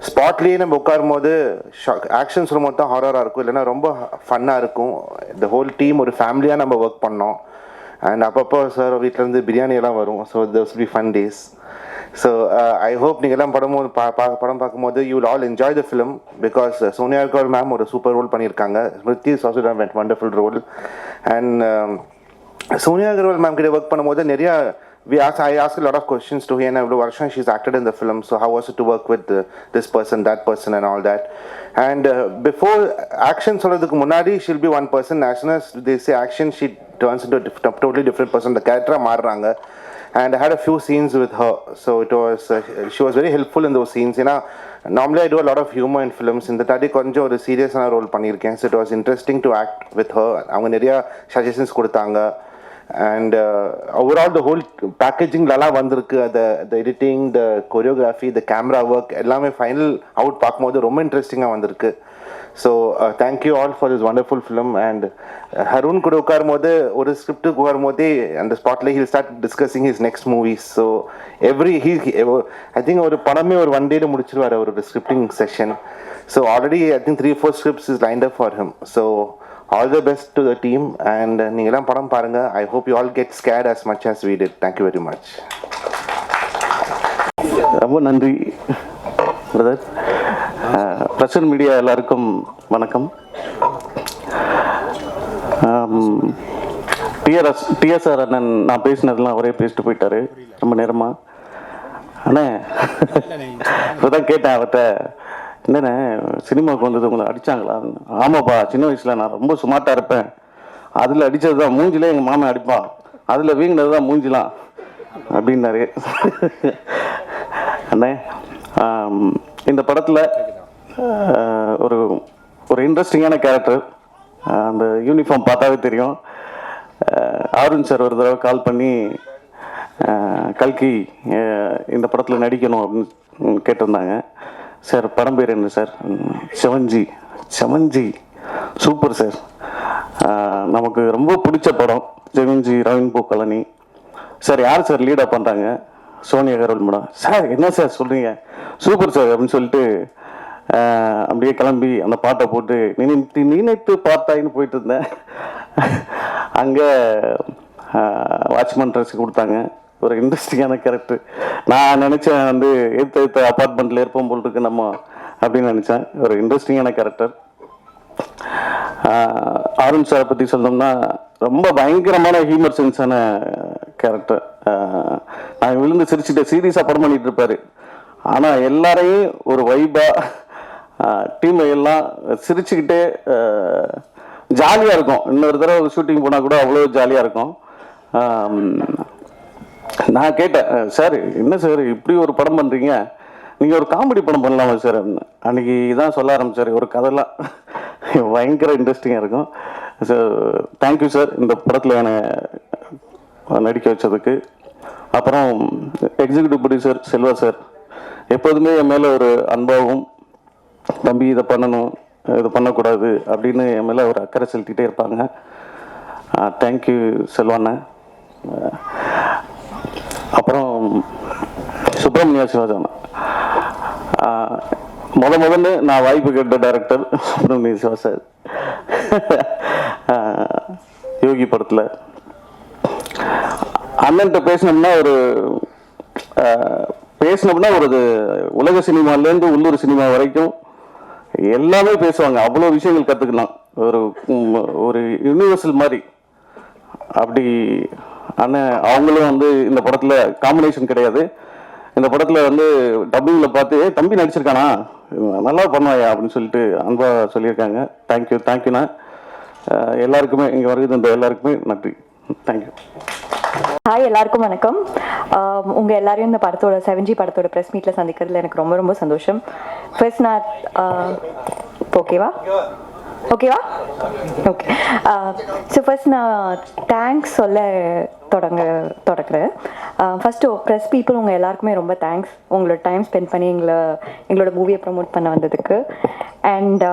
B: ஸ்பாட்லேயே நம்ம உட்காரும் போது actions மொத்தம் ஹாரராக இருக்கும், இல்லைன்னா ரொம்ப ஃபன்னாக இருக்கும். த ஹோல் டீம் ஒரு ஃபேமிலியாக நம்ம ஒர்க் பண்ணோம். அண்ட் அப்பப்போ சார் வீட்டிலேருந்து பிரியாணியெல்லாம் வரும். So those will be fun days. So I hope நீங்கள் எல்லாம் படம் பார்க்கும்போது you will all enjoy the film. Because Sonia Agarwal ma'am ஒரு சூப்பர் ரோல் பண்ணியிருக்காங்க. Smriti is also done wonderful role. And Sonia Agarwal ma'am கிட்ட ஒர்க் பண்ணும்போது நிறையா I asked a lot of questions to her, and every version she's acted in the film. So how was it to work with this person, that person, and all that? And before action, சொல்றதுக்கு முன்னாடி she'll be one person. As soon as they say action, she turns into a totally different person. The character மாறுறாங்க. And I had a few scenes with her. So it was she was very helpful in those scenes. You know, normally I do a lot of humor in films. In the tadi konjo ஒரு சீரியஸான role பண்ணியிருக்கேன். So it was interesting to act with her. அவங்க நிறைய suggestions கொடுத்தாங்க.
G: and overall the whole packaging lala vandirukku, the editing, the choreography, the camera work ellame final out paakumbodhu romba interesting ah vandirukku. So thank you all for this wonderful film. And Harun kuda ukarumbodhu oru script ukarumbodhu and the spotlight he'll start discussing his next movies. So I think oru padame oru one day la mudichiruvaru oru scripting session. So already I think 3-4 scripts is lined up for him. So all the best to the team, and நீங்க எல்லாம் படம் பாருங்க. I hope you all get scared as much as we did. Thank you very much.
A: ரொம்ப நன்றி brother. Present media எல்லாருக்கும் வணக்கம். TSR அண்ணன் நான் பேசினதெல்லாம் அவரே பேசிட்டு போயிட்டாரு ரொம்ப நேரமா. அண்ணே இப்போதான் கேட்டேன் அவர்கிட்ட, என்னண்ணே சினிமாவுக்கு வந்தது உங்களை அடித்தாங்களா? ஆமாப்பா, சின்ன வயசில் நான் ரொம்ப சுமார்ட்டாக இருப்பேன், அதில் அடித்தது தான் மூஞ்சிலே எங்கள் மாமன் அடிப்பான், அதில் வீங்கினது தான் மூஞ்சிலாம் அப்படின்னாரு. அண்ணே இந்த படத்தில் ஒரு ஒரு இன்ட்ரெஸ்டிங்கான கேரக்டர், அந்த யூனிஃபார்ம் பார்த்தாவே தெரியும். ஆருண் சார் ஒரு தடவை கால் பண்ணி கல்கி இந்த படத்தில் நடிக்கணும் அப்படின்னு கேட்டிருந்தாங்க. சார் படம் பேர் என்ன சார்? செவன்ஜி சூப்பர் சார், நமக்கு ரொம்ப பிடிச்ச படம் செவன்ஜி. Rainbow colony sir. யார் சார் லீடாக பண்ணுறாங்க? சோனியா அகர்வால் மேடம். சார் என்ன சார் சொல்கிறீங்க, சூப்பர் சார் அப்படின்னு சொல்லிட்டு அப்படியே கிளம்பி அந்த பாட்டை போட்டு நினைத்து பார்த்தாயின்னு போயிட்டு இருந்தேன். அங்கே வாட்ச்மேன் ட்ரெஸ் கொடுத்தாங்க. ஒரு இன்ட்ரெஸ்டிங்கான கேரக்டர். நான் நினச்சேன் வந்து ஏற்ற அப்பார்ட்மெண்ட்டில் இருப்போம் போல் இருக்கு நம்ம அப்படின்னு நினச்சேன். ஒரு இன்ட்ரெஸ்டிங்கான கேரக்டர். ஆருண் சாரை பற்றி சொல்லணும்னா ரொம்ப பயங்கரமான ஹியூமர் சென்ஸான கேரக்டர். நான் விழுந்து சிரிச்சுட்டு சீரியஸாக படம் பண்ணிகிட்டு இருப்பார். ஆனால் எல்லாரையும் ஒரு வைபாக டீமை எல்லாம் சிரிச்சுக்கிட்டே ஜாலியாக இருக்கும். இன்னொரு தடவை ஷூட்டிங் போனால் கூட அவ்வளோ ஜாலியாக இருக்கும். நான் கேட்டேன், சார் என்ன சார் இப்படி ஒரு படம் பண்ணுறீங்க, நீங்கள் ஒரு காமெடி படம் பண்ணலாமா சார் அப்படின்னு. அன்றைக்கி தான் சொல்ல ஆரம்பித்தார் ஒரு கதைலாம் பயங்கர இன்ட்ரெஸ்டிங்காக இருக்கும். ஸோ தேங்க்யூ சார் இந்த படத்தில் என்னை நடிக்க வச்சதுக்கு. அப்புறம் எக்ஸிக்யூட்டிவ் ப்ரொடியூசர் செல்வா சார் எப்போதுமே என் மேலே ஒரு அன்பாகவும், தம்பி இதை பண்ணணும் இது பண்ணக்கூடாது அப்படின்னு என் மேலே ஒரு அக்கறை செலுத்திகிட்டே இருப்பாங்க. தேங்க்யூ செல்வாண்ண. அப்புறம் சுப்பிரமணியா சிவாஜானா, முதல்ல நான் வாய்ப்பு கேட்ட டைரக்டர் சுப்பிரமணிய சிவா சார். யோகி படத்தில் அண்ணன்ட்ட பேசினோம்னா ஒரு உலக சினிமாலேருந்து உள்ளூர் சினிமா வரைக்கும் எல்லாமே பேசுவாங்க. அவ்வளோ விஷயங்கள் கற்றுக்கலாம். ஒரு யூனிவர்சல் மாதிரி. அப்படி அண்ணன் அவங்களும் வந்து இந்த படத்தில் காம்பினேஷன் கிடையாது. இந்த படத்தில் வந்து டப்பிங்கில் பார்த்து தம்பி நடிச்சிருக்கானா நல்லா பண்ணுவாயா அப்படின்னு சொல்லிட்டு அன்பாக சொல்லியிருக்காங்க. தேங்க்யூண்ணா. எல்லாருக்குமே இங்கே வருது எல்லாருக்குமே நன்றி. தேங்க்யூ.
H: ஹாய், எல்லாருக்கும் வணக்கம். உங்கள் எல்லாரையும் இந்த படத்தோட 7G படத்தோட ப்ரெஸ் மீட்டில் சந்திக்கிறதுல எனக்கு ரொம்ப ரொம்ப சந்தோஷம். ஃபர்ஸ்ட் நான் ஓகேவா ஓகே. ஸோ ஃபர்ஸ்ட் நான் தேங்க்ஸ் சொல்ல தொடங்குறேன். ஃபஸ்ட்டு ப்ரெஸ் பீப்புள் உங்கள் எல்லாருக்குமே ரொம்ப தேங்க்ஸ். உங்களோட டைம் ஸ்பெண்ட் பண்ணி எங்களோட மூவியை ப்ரமோட் பண்ண வந்ததுக்கு. அண்ட்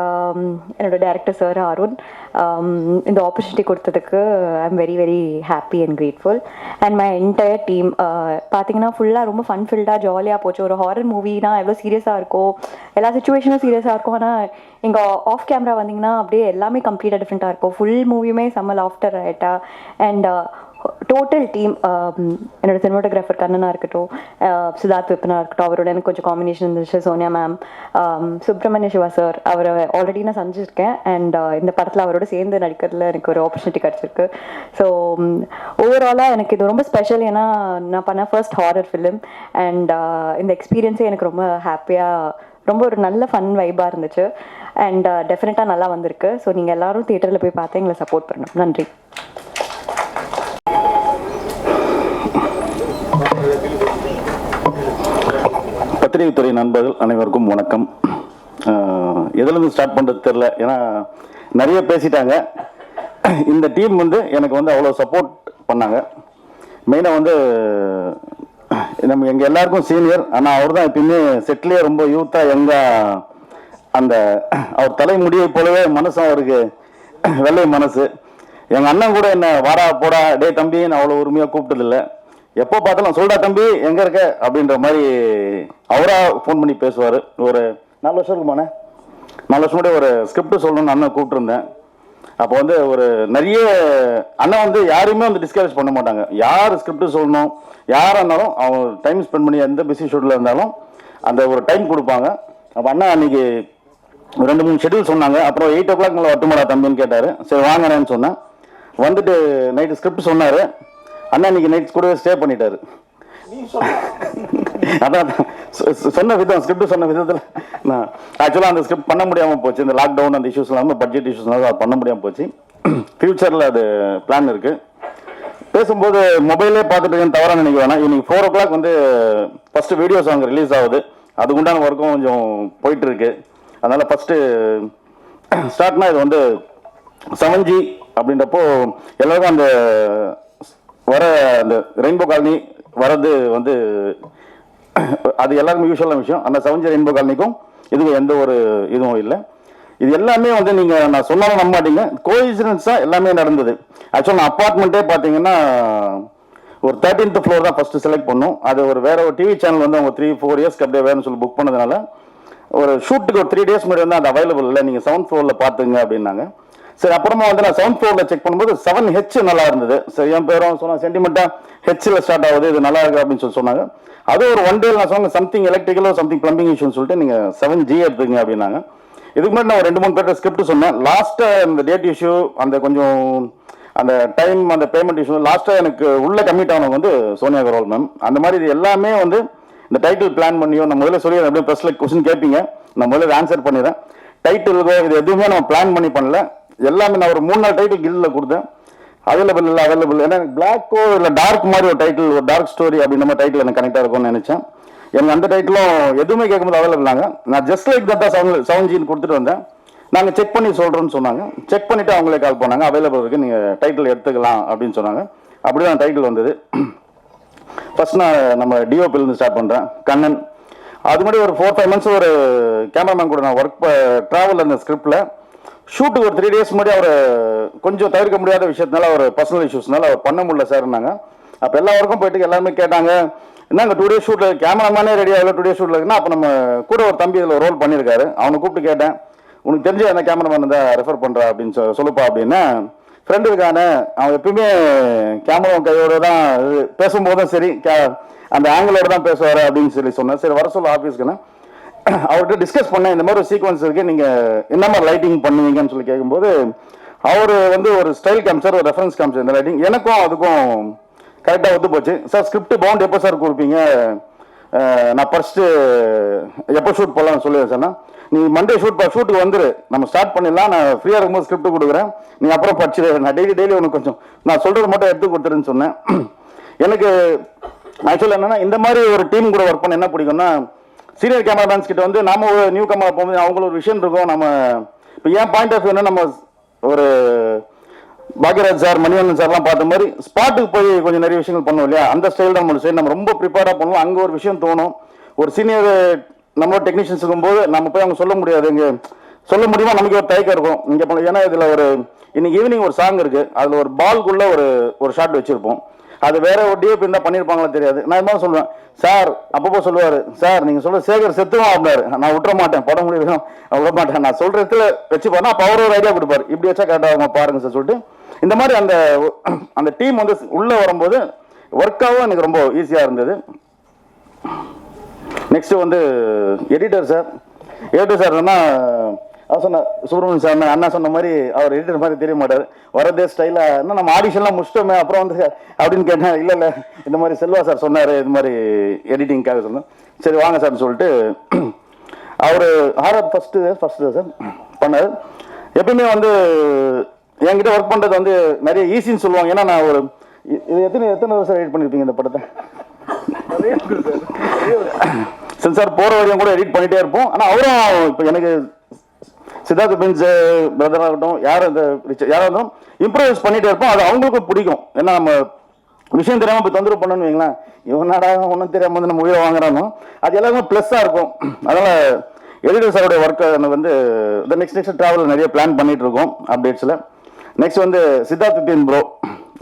H: என்னோட டைரக்டர் சார் அருண் இந்த ஆப்பர்ச்சுனிட்டி கொடுத்ததுக்கு I am very very happy and grateful. And my entire team பார்த்தீங்கன்னா ஃபுல்லாக ரொம்ப ஃபன் ஃபில்டாக ஜாலியாக போச்சு. ஒரு ஹாரர் மூவினா எவ்வளோ சீரியஸாக இருக்கும், எல்லா சுச்சுவேஷனும் சீரியஸாக இருக்கும். ஆனால் இங்கே ஆஃப் கேமரா வந்தீங்கன்னா அப்படியே எல்லாமே கம்ப்ளீட்டாக டிஃப்ரெண்ட்டாக இருக்கும். ஃபுல் மூவியுமே செம்ம லாஃப்டர் ஆகிட்டா. அண்ட் டோட்டல் டீம், என்னோட சினிமாட்டோகிராஃபர் கண்ணனாக இருக்கட்டும், சித்தார்த் விப்பனாக இருக்கட்டும், அவரோட எனக்கு கொஞ்சம் காம்பினேஷன் இருந்துச்சு. சோனியா மேம், சுப்பிரமணிய சிவா சார், அவரை ஆல்ரெடி நான் சந்திச்சிருக்கேன். அண்ட் இந்த படத்தில் அவரோட சேர்ந்து நடிக்கிறதுல எனக்கு ஒரு ஆப்பர்ச்சுனிட்டி கிடச்சிருக்கு. ஸோ ஓவராலாக எனக்கு இது ரொம்ப ஸ்பெஷல். ஏன்னா நான் பண்ண ஃபர்ஸ்ட் ஹாரர் ஃபிலிம். அண்ட் இந்த எக்ஸ்பீரியன்ஸே எனக்கு ரொம்ப ஹாப்பியாக, ரொம்ப ஒரு நல்ல ஃபன் வைபாக இருந்துச்சு. அண்ட் டெஃபினட்டாக நல்லா வந்திருக்கு. ஸோ நீங்கள் எல்லோரும் தியேட்டரில் போய் பார்த்து எங்களை சப்போர்ட் பண்ணணும். நன்றி.
A: பத்திரிகைத்துறை நண்பர்கள் அனைவருக்கும் வணக்கம். எதுலேருந்து ஸ்டார்ட் பண்ணுறது தெரில, ஏன்னா நிறைய பேசிட்டாங்க. இந்த டீம் வந்து எனக்கு வந்து அவ்வளோ சப்போர்ட் பண்ணாங்க. மெயினாக வந்து நம்ம எங்கள் எல்லாருக்கும் சீனியர், ஆனால் அவர் தான் எப்பயுமே செட்லேயே ரொம்ப யூத்தாக யங்காக அந்த அவர் தலைமுடியை போலவே மனசும் அவருக்கு வெள்ளை மனசு. எங்கள் அண்ணன் கூட என்ன வாடா போடா டே தம்பின்னு அவ்வளோ உரிமையாக கூப்பிட்டதில்லை. எப்போ பார்த்தாலும் சொல்டா தம்பி எங்கே இருக்க அப்படின்ற மாதிரி அவராக ஃபோன் பண்ணி பேசுவார். ஒரு 4 வருஷம் இருக்குமாண்ணே, 4 வருஷம் முன்னாடி ஒரு ஸ்கிரிப்ட் சொல்லணும்னு அண்ணன் கூப்பிட்டுருந்தேன். அப்போ வந்து ஒரு நிறைய அண்ணன் வந்து யாரையுமே வந்து டிஸ்கரேஜ் பண்ண மாட்டாங்க. யார் ஸ்கிரிப்ட் சொல்லணும் யாராக இருந்தாலும் அவங்க டைம் ஸ்பெண்ட் பண்ணி எந்த பிஸி ஷெட்யூலில் இருந்தாலும் அந்த ஒரு டைம் கொடுப்பாங்க. அப்போ அண்ணா அன்றைக்கி 2-3 ஷெட்யூல் சொன்னாங்க. அப்புறம் 8 o'clock மேலே வட்டுமாடா தம்பின்னு கேட்டார். சரி வாங்கினேன்னு சொன்னேன். வந்துட்டு நைட்டு ஸ்கிரிப்ட் சொன்னார். அண்ணா இன்னைக்கு நைட் கூடவே ஸ்டே பண்ணிட்டாரு. அதான் சொன்ன விதம், ஸ்கிரிப்ட் சொன்ன விதத்தில் நான் ஆக்சுவலாக அந்த ஸ்கிரிப்ட் பண்ண முடியாமல் போச்சு. இந்த லாக்டவுன் அந்த இஷ்யூஸ் இல்லாமல் பட்ஜெட் இஷ்யூஸ்னால அது பண்ண முடியாமல் போச்சு. ஃப்யூச்சரில் அது பிளான் இருக்குது. பேசும்போது மொபைலே பார்த்துட்டு இருக்கேன்னு தவறாக நினைக்க வேணாம். இன்னைக்கு 4 o'clock வந்து ஃபஸ்ட்டு வீடியோ சாங் ரிலீஸ் ஆகுது. அதுக்கு உண்டான ஒர்க்கும் கொஞ்சம் போயிட்டு இருக்கு. அதனால் ஃபஸ்ட்டு ஸ்டார்ட்னா இது வந்து 7G அப்படின்றப்போ எல்லாருக்கும் அந்த வர அந்த ரெயின்போ காலனி வரது வந்து அது எல்லாருக்கும் யூஸ்வலான விஷயம். அந்த 7G ரெயின்போ காலனிக்கும் இதுவும் எந்த ஒரு இதுவும் இல்லை. இது எல்லாமே வந்து நீங்கள் நான் சொன்னாலும் நம்ப மாட்டீங்க, கோஇன்சிடென்ஸாக எல்லாமே நடந்தது. ஆக்சுவலாக நான் அப்பார்ட்மெண்ட்டே பார்த்தீங்கன்னா ஒரு 13th floor தான் ஃபஸ்ட்டு செலக்ட் பண்ணோம். அது ஒரு வேற ஒரு டிவி சேனல் வந்து அவங்க 3-4 இயர்ஸ்க்கு அப்படியே வேணும்னு சொல்லி புக் பண்ணதுனால ஒரு ஷூட்டுக்கு ஒரு 3 days முன்னாடி வந்து அது அவைலபிள் இல்லை, நீங்கள் 7th floor பார்த்துங்க அப்படின்னாங்க. சரி அப்புறமா வந்து நான் 7th floor செக் பண்ணும்போது 7H நல்லா இருந்தது. சரி என் பேரும் சொன்னால் சென்டிமெண்ட்டாக ஹெச்சில் ஸ்டார்ட் ஆகுது, இது நல்லா இருக்கு அப்படின்னு சொல்லி சொன்னாங்க. அது ஒரு 1 day நான் சொன்னேன் சம்திங் எலக்ட்ரிக்கலோ சம்திங் பிளம்பிங் இஷ்யூன்னு சொல்லிட்டு நீங்கள் 7G எடுத்துங்க அப்படின்னாங்க. இதுக்கு முன்னாடி நான் ஒரு 2-3 பேர்ட்ட ஸ்கிரிப்ட் சொன்னேன். லாஸ்ட்டாக இந்த டேட் இஷ்யூ அந்த கொஞ்சம் அந்த டைம் அந்த பேமெண்ட் இஷ்யூ லாஸ்ட்டாக எனக்கு உள்ள கமிட் ஆனவங்க வந்து சோனியா அகர்வால் மேம். அந்த மாதிரி இது எல்லாமே வந்து இந்த டைட்டில் பிளான் பண்ணியோ நான் முதல்ல சொல்லி அப்படியே ப்ரெஸ்ஸில் கொஸ்டின் கேட்பீங்க, நான் முதல்ல ஆன்சர் பண்ணிடுறேன். டைட்டிலுக்கோ இது எதுவுமே நம்ம பிளான் பண்ணி பண்ணல. எல்லாமே நான் ஒரு 3-4 டைட்டில் கில்லில் கொடுத்தேன். அவைலபிள் இல்லை அவைலபிள் ஏன்னா பிளாக்கோ இல்லை டார்க் மாதிரி ஒரு டைட்டில் ஒரு டார்க் ஸ்டோரி அப்படின்ற மாதிரி டைட்டில் எனக்கு கனெக்டாக இருக்கும்னு நினச்சேன். எனக்கு அந்த டைட்டிலும் எதுவுமே கேட்கும்போது அவைலபிளாங்க. நான் ஜஸ்ட் லைக் தட் 7Gன்னு கொடுத்துட்டு வந்தேன். நாங்கள் செக் பண்ணி சொல்கிறோன்னு சொன்னாங்க. செக் பண்ணிவிட்டு அவங்களே கால் பண்ணாங்க, அவைலபிள் இருக்குது நீங்கள் டைட்டில் எடுத்துக்கலாம் அப்படின்னு சொன்னாங்க. அப்படி தான் டைட்டில் வந்தது. ஃபர்ஸ்ட் நான் நம்ம டிஓபிலேருந்து ஸ்டார்ட் பண்ணுறேன். கண்ணன் அது முன்னாடி ஒரு 4-5 months ஒரு கேமராமேன் கூட நான் ஒர்க் ட்ராவல் அந்த ஸ்கிரிப்டில் ஷூட்டுக்கு ஒரு 3 days முன்னாடி அவர் கொஞ்சம் தவிர்க்க முடியாத விஷயத்தினால ஒரு பர்சனல் இஷ்யூஸ்னால அவர் பண்ண முடியல சார்னாங்க. அப்போ எல்லா ஒர்க்கும் போயிட்டு எல்லாருமே கேட்டாங்க என்னங்க 2 days ஷூட்டில் கேமராமேனே ரெடி ஆகல 2 days ஷூட்டில் இருக்குன்னா அப்போ நம்ம கூட ஒரு தம்பி இதில் ரோல் பண்ணியிருக்காரு. அவனை கூப்பிட்டு கேட்டேன் உனக்கு தெரிஞ்ச என்ன கேமராமேன் தான் ரெஃபர் பண்ணுறா அப்படின்னு சொல்லுப்பா அப்படின்னா ஃப்ரெண்டு இருக்கானே அவன் எப்பயுமே கேமரா கையோட தான் பேசும்போதும் சரி அந்த ஆங்கிளோட தான் பேசுவார் அப்படின்னு சொல்லி சொன்னேன். சரி வர சொல்ல ஆஃபீஸ்க்குன்னு அவர்கிட்ட டிஸ்கஸ் பண்ணேன். இந்த மாதிரி ஒரு சீக்வன்ஸ் இருக்குது நீங்கள் என்ன மாதிரி லைட்டிங் பண்ணுவீங்கன்னு சொல்லி கேட்கும்போது அவர் வந்து ஒரு ஸ்டைல் காமிச்சார், ஒரு ரெஃபரன்ஸ் காமிச்சார் இந்த லைட்டிங். எனக்கும் அதுக்கும் கரெக்டாக ஒத்து போச்சு. சார் ஸ்கிரிப்ட் பவுண்ட் எப்போ சார் கொடுப்பீங்க, நான் ஃபர்ஸ்ட்டு எப்போ ஷூட் போடலாம்னு சொல்லுவேன் சார்னா நீ மண்டே ஷூட்டுக்கு வந்துரு நம்ம ஸ்டார்ட் பண்ணிடலாம், நான் ஃப்ரீயாக இருக்கும்போது ஸ்கிரிப்ட் கொடுக்குறேன் நீ அப்புறம் படிச்சு நான் டெய்லி உனக்கு கொஞ்சம் நான் சொல்கிறது மட்டும் எடுத்து கொடுத்துருன்னு சொன்னேன். எனக்கு ஆக்சுவலாக என்னென்னா இந்த மாதிரி ஒரு டீம் கூட ஒர்க் பண்ண என்ன பிடிக்கும்னா சீனியர் கேமராமேன்ஸ் கிட்ட வந்து நாம ஒரு நியூ கேமரா போகும்போது அவங்களுக்கு ஒரு விஷயம் இருக்கும். நம்ம இப்போ என் பாயிண்ட் ஆஃப் வியூ நம்ம ஒரு பாக்யராஜ் சார் மணிவண்ணன் சார்லாம் பார்த்த மாதிரி ஸ்பாட்டுக்கு போய் கொஞ்சம் நிறைய விஷயங்கள் பண்ணுவோம் இல்லையா, அந்த ஸ்டைல் தான் சரி நம்ம ரொம்ப ப்ரிப்பேராக பண்ணுவோம். அங்கே ஒரு விஷயம் தோணும், ஒரு சீனியர் நம்மளோட டெக்னீஷியன்ஸ் இருக்கும்போது நம்ம போய் அவங்க சொல்ல முடியாது, இங்கே சொல்ல முடியுமா நமக்கு ஒரு தயக்கம் இருக்கும் இங்கே பண்ண. ஏன்னா இதில் ஒரு இன்னைக்கு ஈவினிங் ஒரு சாங் இருக்குது, அதில் ஒரு பால்குள்ளே ஒரு ஷாட் வச்சுருப்போம். அது வேற ஒரு டிஓபி இருந்தால் பண்ணியிருப்பாங்களா தெரியாது. நான் இது மாதிரி சொல்லுவேன் சார், அப்பப்போ சொல்லுவார் சார் நீங்கள் சொல்ல சேகர் செத்துவான் அப்படின்னாரு. நான் விட்டுற மாட்டேன் படம் முடியும் விட மாட்டேன், நான் சொல்கிற இடத்துல வச்சு போனா அப்போ அவர் ஒரு ஐடியா கொடுப்பார் இப்படி வச்சா கரெக்டாக பாருங்க சார் சொல்லிட்டு இந்த மாதிரி அந்த டீம் வந்து உள்ளே வரும்போது ஒர்க்காகவும் எனக்கு ரொம்ப ஈஸியாக இருந்தது. நெக்ஸ்ட் வந்து எடிட்டர் சார் அவர் சொன்ன சுப்பிரமணியன் சார் அண்ணா சொன்ன மாதிரி அவர் எடிட்டர் மாதிரி தெரிய மாட்டார், வரதே ஸ்டைலாக என்ன நம்ம ஆடிஷன்லாம் முடிச்சிட்டோமே அப்புறம் வந்து அப்படின்னு கேட்டேன். இல்லை இந்த மாதிரி செல்வா சார் சொன்னார் இது மாதிரி எடிட்டிங்காக சொன்னேன். சரி வாங்க சார்னு சொல்லிட்டு அவர் ஹாரர் ஃபஸ்ட்டு சார் பண்ணார். எப்பயுமே வந்து என்கிட்ட ஒர்க் பண்ணுறது வந்து நிறைய ஈஸின்னு சொல்லுவாங்க. ஏன்னா நான் ஒரு இது எத்தனை வருஷம் எடிட் பண்ணியிருப்பீங்க இந்த படத்தை சென்சார் போகிற வரையும் கூட எடிட் பண்ணிகிட்டே இருப்போம். ஆனால் அவரும் இப்போ எனக்கு சித்தார்த் பின்ஸ் பிரதராக இருக்கட்டும், யார் இந்த யாராக இருந்தாலும் இம்ப்ரூவைஸ் பண்ணிகிட்டே இருப்போம். அது அவங்களுக்கும் பிடிக்கும். ஏன்னா நம்ம விஷயம் தெரியாமல் போய் தொந்தரவு பண்ணணும்னு வைங்களேன், இவனாடா ஒன்றும் தெரியாமல் வந்து நம்ம உயிரை வாங்குறானோ அது எல்லாருமே ப்ளஸ்ஸாக இருக்கும். அதனால் எடிட்டர் சாரோடைய ஒர்க்கை வந்து இந்த நெக்ஸ்ட் ட்ராவல் நிறைய பிளான் பண்ணிகிட்டு இருக்கோம் அப்டேட்ஸில். நெக்ஸ்ட் வந்து சித்தார்த் பின் ப்ரோ,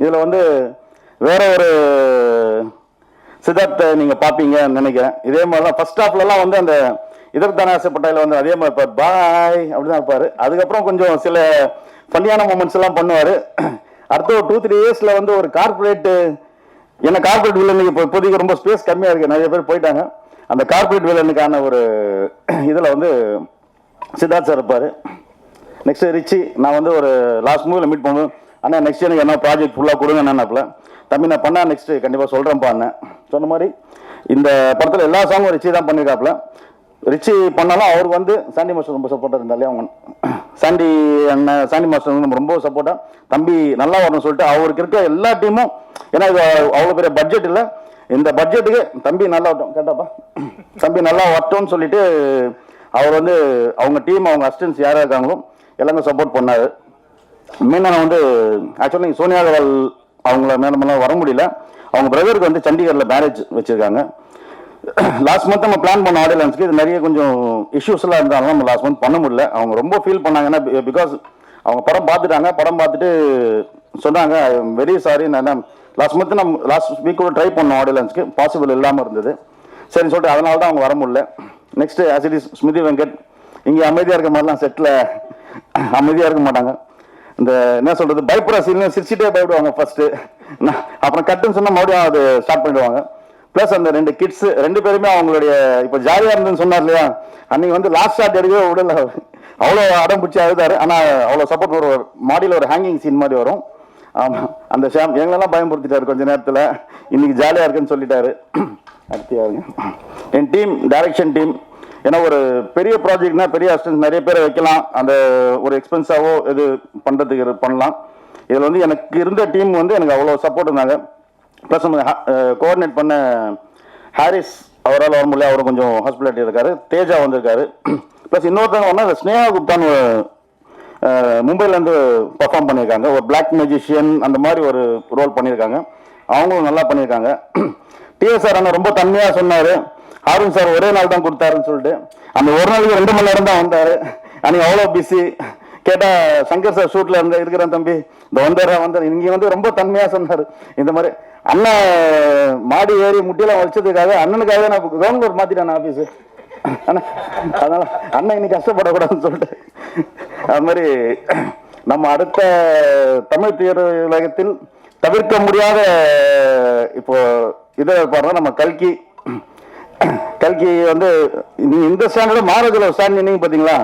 A: இதில் வந்து வேற ஒரு சித்தார்த்தை நீங்கள் பார்ப்பீங்கன்னு நினைக்கிறேன். இதே மாதிரி தான் ஃபர்ஸ்ட் ஹாஃப்லலாம் வந்து அந்த இதற்கான ஆசைப்பட்டாயில் வந்து அதே மாதிரி இருப்பார், பாய் அப்படி தான் இருப்பார். அதுக்கப்புறம் கொஞ்சம் சில ஃபன்னியான மூமெண்ட்ஸ் எல்லாம் பண்ணுவார். அடுத்த ஒரு 2-3 இயர்ஸில் வந்து ஒரு கார்பரேட்டு, ஏன்னா கார்பரேட் வில்லனுக்கு இப்போ இப்போதைக்கு ரொம்ப ஸ்பேஸ் கம்மியாக இருக்குது, நிறைய பேர் போயிட்டாங்க. அந்த கார்பரேட் வில்லனுக்கான ஒரு இதில் வந்து சித்தார்த் சார் இருப்பார். நெக்ஸ்ட் ரிச்சி, நான் வந்து ஒரு லாஸ்ட் மூவியில் மீட் பண்ணுவேன், ஆனால் நெக்ஸ்ட் எனக்கு என்ன ப்ராஜெக்ட் ஃபுல்லாக கொடுங்க என்னப்பில் தம்பி நான் பண்ணால் நெக்ஸ்ட்டு கண்டிப்பாக சொல்கிறேன்ப்பா அண்ணன் சொன்ன மாதிரி. இந்த படத்தில் எல்லா சாங்கும் ரிச்சி தான் பண்ணியிருக்காப்புல. ரிச்சி பண்ணாலும் அவருக்கு வந்து சாண்டி மாஸ்டர் ரொம்ப சப்போர்ட்டாக இருந்தாலே அவங்க சாண்டி அண்ணன் சாண்டி மாஸ்டர் வந்து நம்ம ரொம்ப சப்போர்ட்டாக தம்பி நல்லா வரணும்னு சொல்லிட்டு அவருக்கு இருக்க எல்லா டீமும், ஏன்னா இது அவ்வளோ பெரிய பட்ஜெட் இல்லை, இந்த பட்ஜெட்டுக்கு தம்பி நல்லா வரட்டும் கேட்டாப்பா, தம்பி நல்லா வரட்டும்னு சொல்லிட்டு அவர் வந்து அவங்க டீம் அவங்க அசிஸ்டன்ஸ் யாராக இருக்காங்களோ எல்லாமே சப்போர்ட் பண்ணார். மெயினாக வந்து ஆக்சுவலாக நீங்கள் சோனியா அகர்வால் அவங்கள மேலமெல்லாம் வர முடியல, அவங்க பிரதருக்கு வந்து சண்டிகரில் மேரேஜ் வச்சுருக்காங்க. லாஸ்ட் மந்த் நம்ம பிளான் பண்ண ஆடியோ லான்ச்சுக்கு இது நிறைய கொஞ்சம் இஷ்யூஸ்லாம் இருந்தாலும் நம்ம லாஸ்ட் மந்த் பண்ண முடியல. அவங்க ரொம்ப ஃபீல் பண்ணாங்கன்னா பிகாஸ் அவங்க படம் பார்த்துட்டாங்க, படம் பார்த்துட்டு சொன்னாங்க ஐ எம் வெரி சாரி, நான் லாஸ்ட் மந்த் நம்ம லாஸ்ட் வீக் கூட ட்ரை பண்ணோம் ஆடியோ லான்ச்சுக்கு, பாசிபிள் இல்லாமல் இருந்தது. சரின்னு சொல்லிட்டு அதனால தான் அவங்க வர முடியல. Next as it is Smriti Venkat, இங்கே அமைதியாக இருக்க மாதிரிலாம் செட்டில் அமைதியாக இருக்க மாட்டாங்க. இந்த என்ன சொல்கிறது பயப்படுற சீன் சிரிச்சிட்டே பயப்படுவாங்க ஃபர்ஸ்ட்டு, அப்புறம் கட்டுன்னு சொன்னால் மறுபடியும் அது ஸ்டார்ட் பண்ணிடுவாங்க. ப்ளஸ் அந்த 2 கிட்ஸ் 2 பேருமே அவங்களுடைய இப்போ ஜாலியாக இருந்துன்னு சொன்னார் இல்லையா, அன்றைக்கி வந்து லாஸ்ட் ஷாட் எடுக்கவே விடல, அவ்வளோ அடம் பிடிச்சி அழுதாரு. ஆனால் அவ்வளோ சப்போர்ட் ஒரு மாடியில் ஒரு ஹேங்கிங் சீன் மாதிரி வரும். ஆமாம், அந்த ஷாம் எங்களெல்லாம் பயன்படுத்திட்டாரு கொஞ்சம் நேரத்தில், இன்னைக்கு ஜாலியாக இருக்குன்னு சொல்லிட்டாரு. அடுத்து யாருங்க என் டீம், டைரக்ஷன் டீம், ஏன்னா ஒரு பெரிய ப்ராஜெக்ட்னா பெரிய அசிஸ்டன்ஸ் நிறைய பேரை வைக்கலாம், அந்த ஒரு எக்ஸ்பென்ஸாவோ இது பண்ணுறதுக்கு பண்ணலாம். இதில் வந்து எனக்கு இருந்த டீம் வந்து எனக்கு அவ்வளோ சப்போர்ட் இருந்தாங்க. ப்ளஸ் நம்ம கோஆர்டினேட் பண்ண ஹாரிஸ் அவரால் வர முடியல, அவர் கொஞ்சம் ஹாஸ்பிட்டாலிட்டி இருக்காரு. தேஜா வந்திருக்காரு. ப்ளஸ் இன்னொருத்தவங்க வந்து ஸ்னேகா குப்தான்னு மும்பைலேருந்து பர்ஃபார்ம் பண்ணியிருக்காங்க, ஒரு பிளாக் மேஜிஷியன் அந்த மாதிரி ஒரு ரோல் பண்ணியிருக்காங்க, அவங்களும் நல்லா பண்ணியிருக்காங்க. டிஎஸ்ஆர் அண்ணன் ரொம்ப தன்மையாக சொன்னார், ஹாரூன் சார் ஒரே நாள் தான் கொடுத்தாருன்னு சொல்லிட்டு, அந்த ஒரு நாளைக்கு 2 மணி நேரம் தான் வந்தார். அன்றைக்கி அவ்வளோ பிஸி. கேட்டால் சங்கர் சார் ஷூட்டில் இருக்கிறேன் தம்பி இந்த வந்தார் இங்கே வந்து ரொம்ப தன்மையாக சொன்னார். இந்த மாதிரி அண்ணன் மாடி ஏறி முட்டியெல்லாம் வச்சதுக்காக அண்ணனுக்காக நான் கவர்னர் மாற்றிட்டேன் ஆஃபீஸு, அண்ணா அதனால் அண்ணன் இன்னைக்கு கஷ்டப்படக்கூடாதுன்னு சொல்லிட்டு. அது மாதிரி நம்ம அடுத்த தமிழ் திரையுலகத்தில் தவிர்க்க முடியாத இப்போ இதை பாருங்க, நம்ம கல்கி வந்து இந்த ஸ்டாண்டில் மாரஜில் ஒரு ஸ்டாண்ட் நின்னீங்க பார்த்தீங்களா,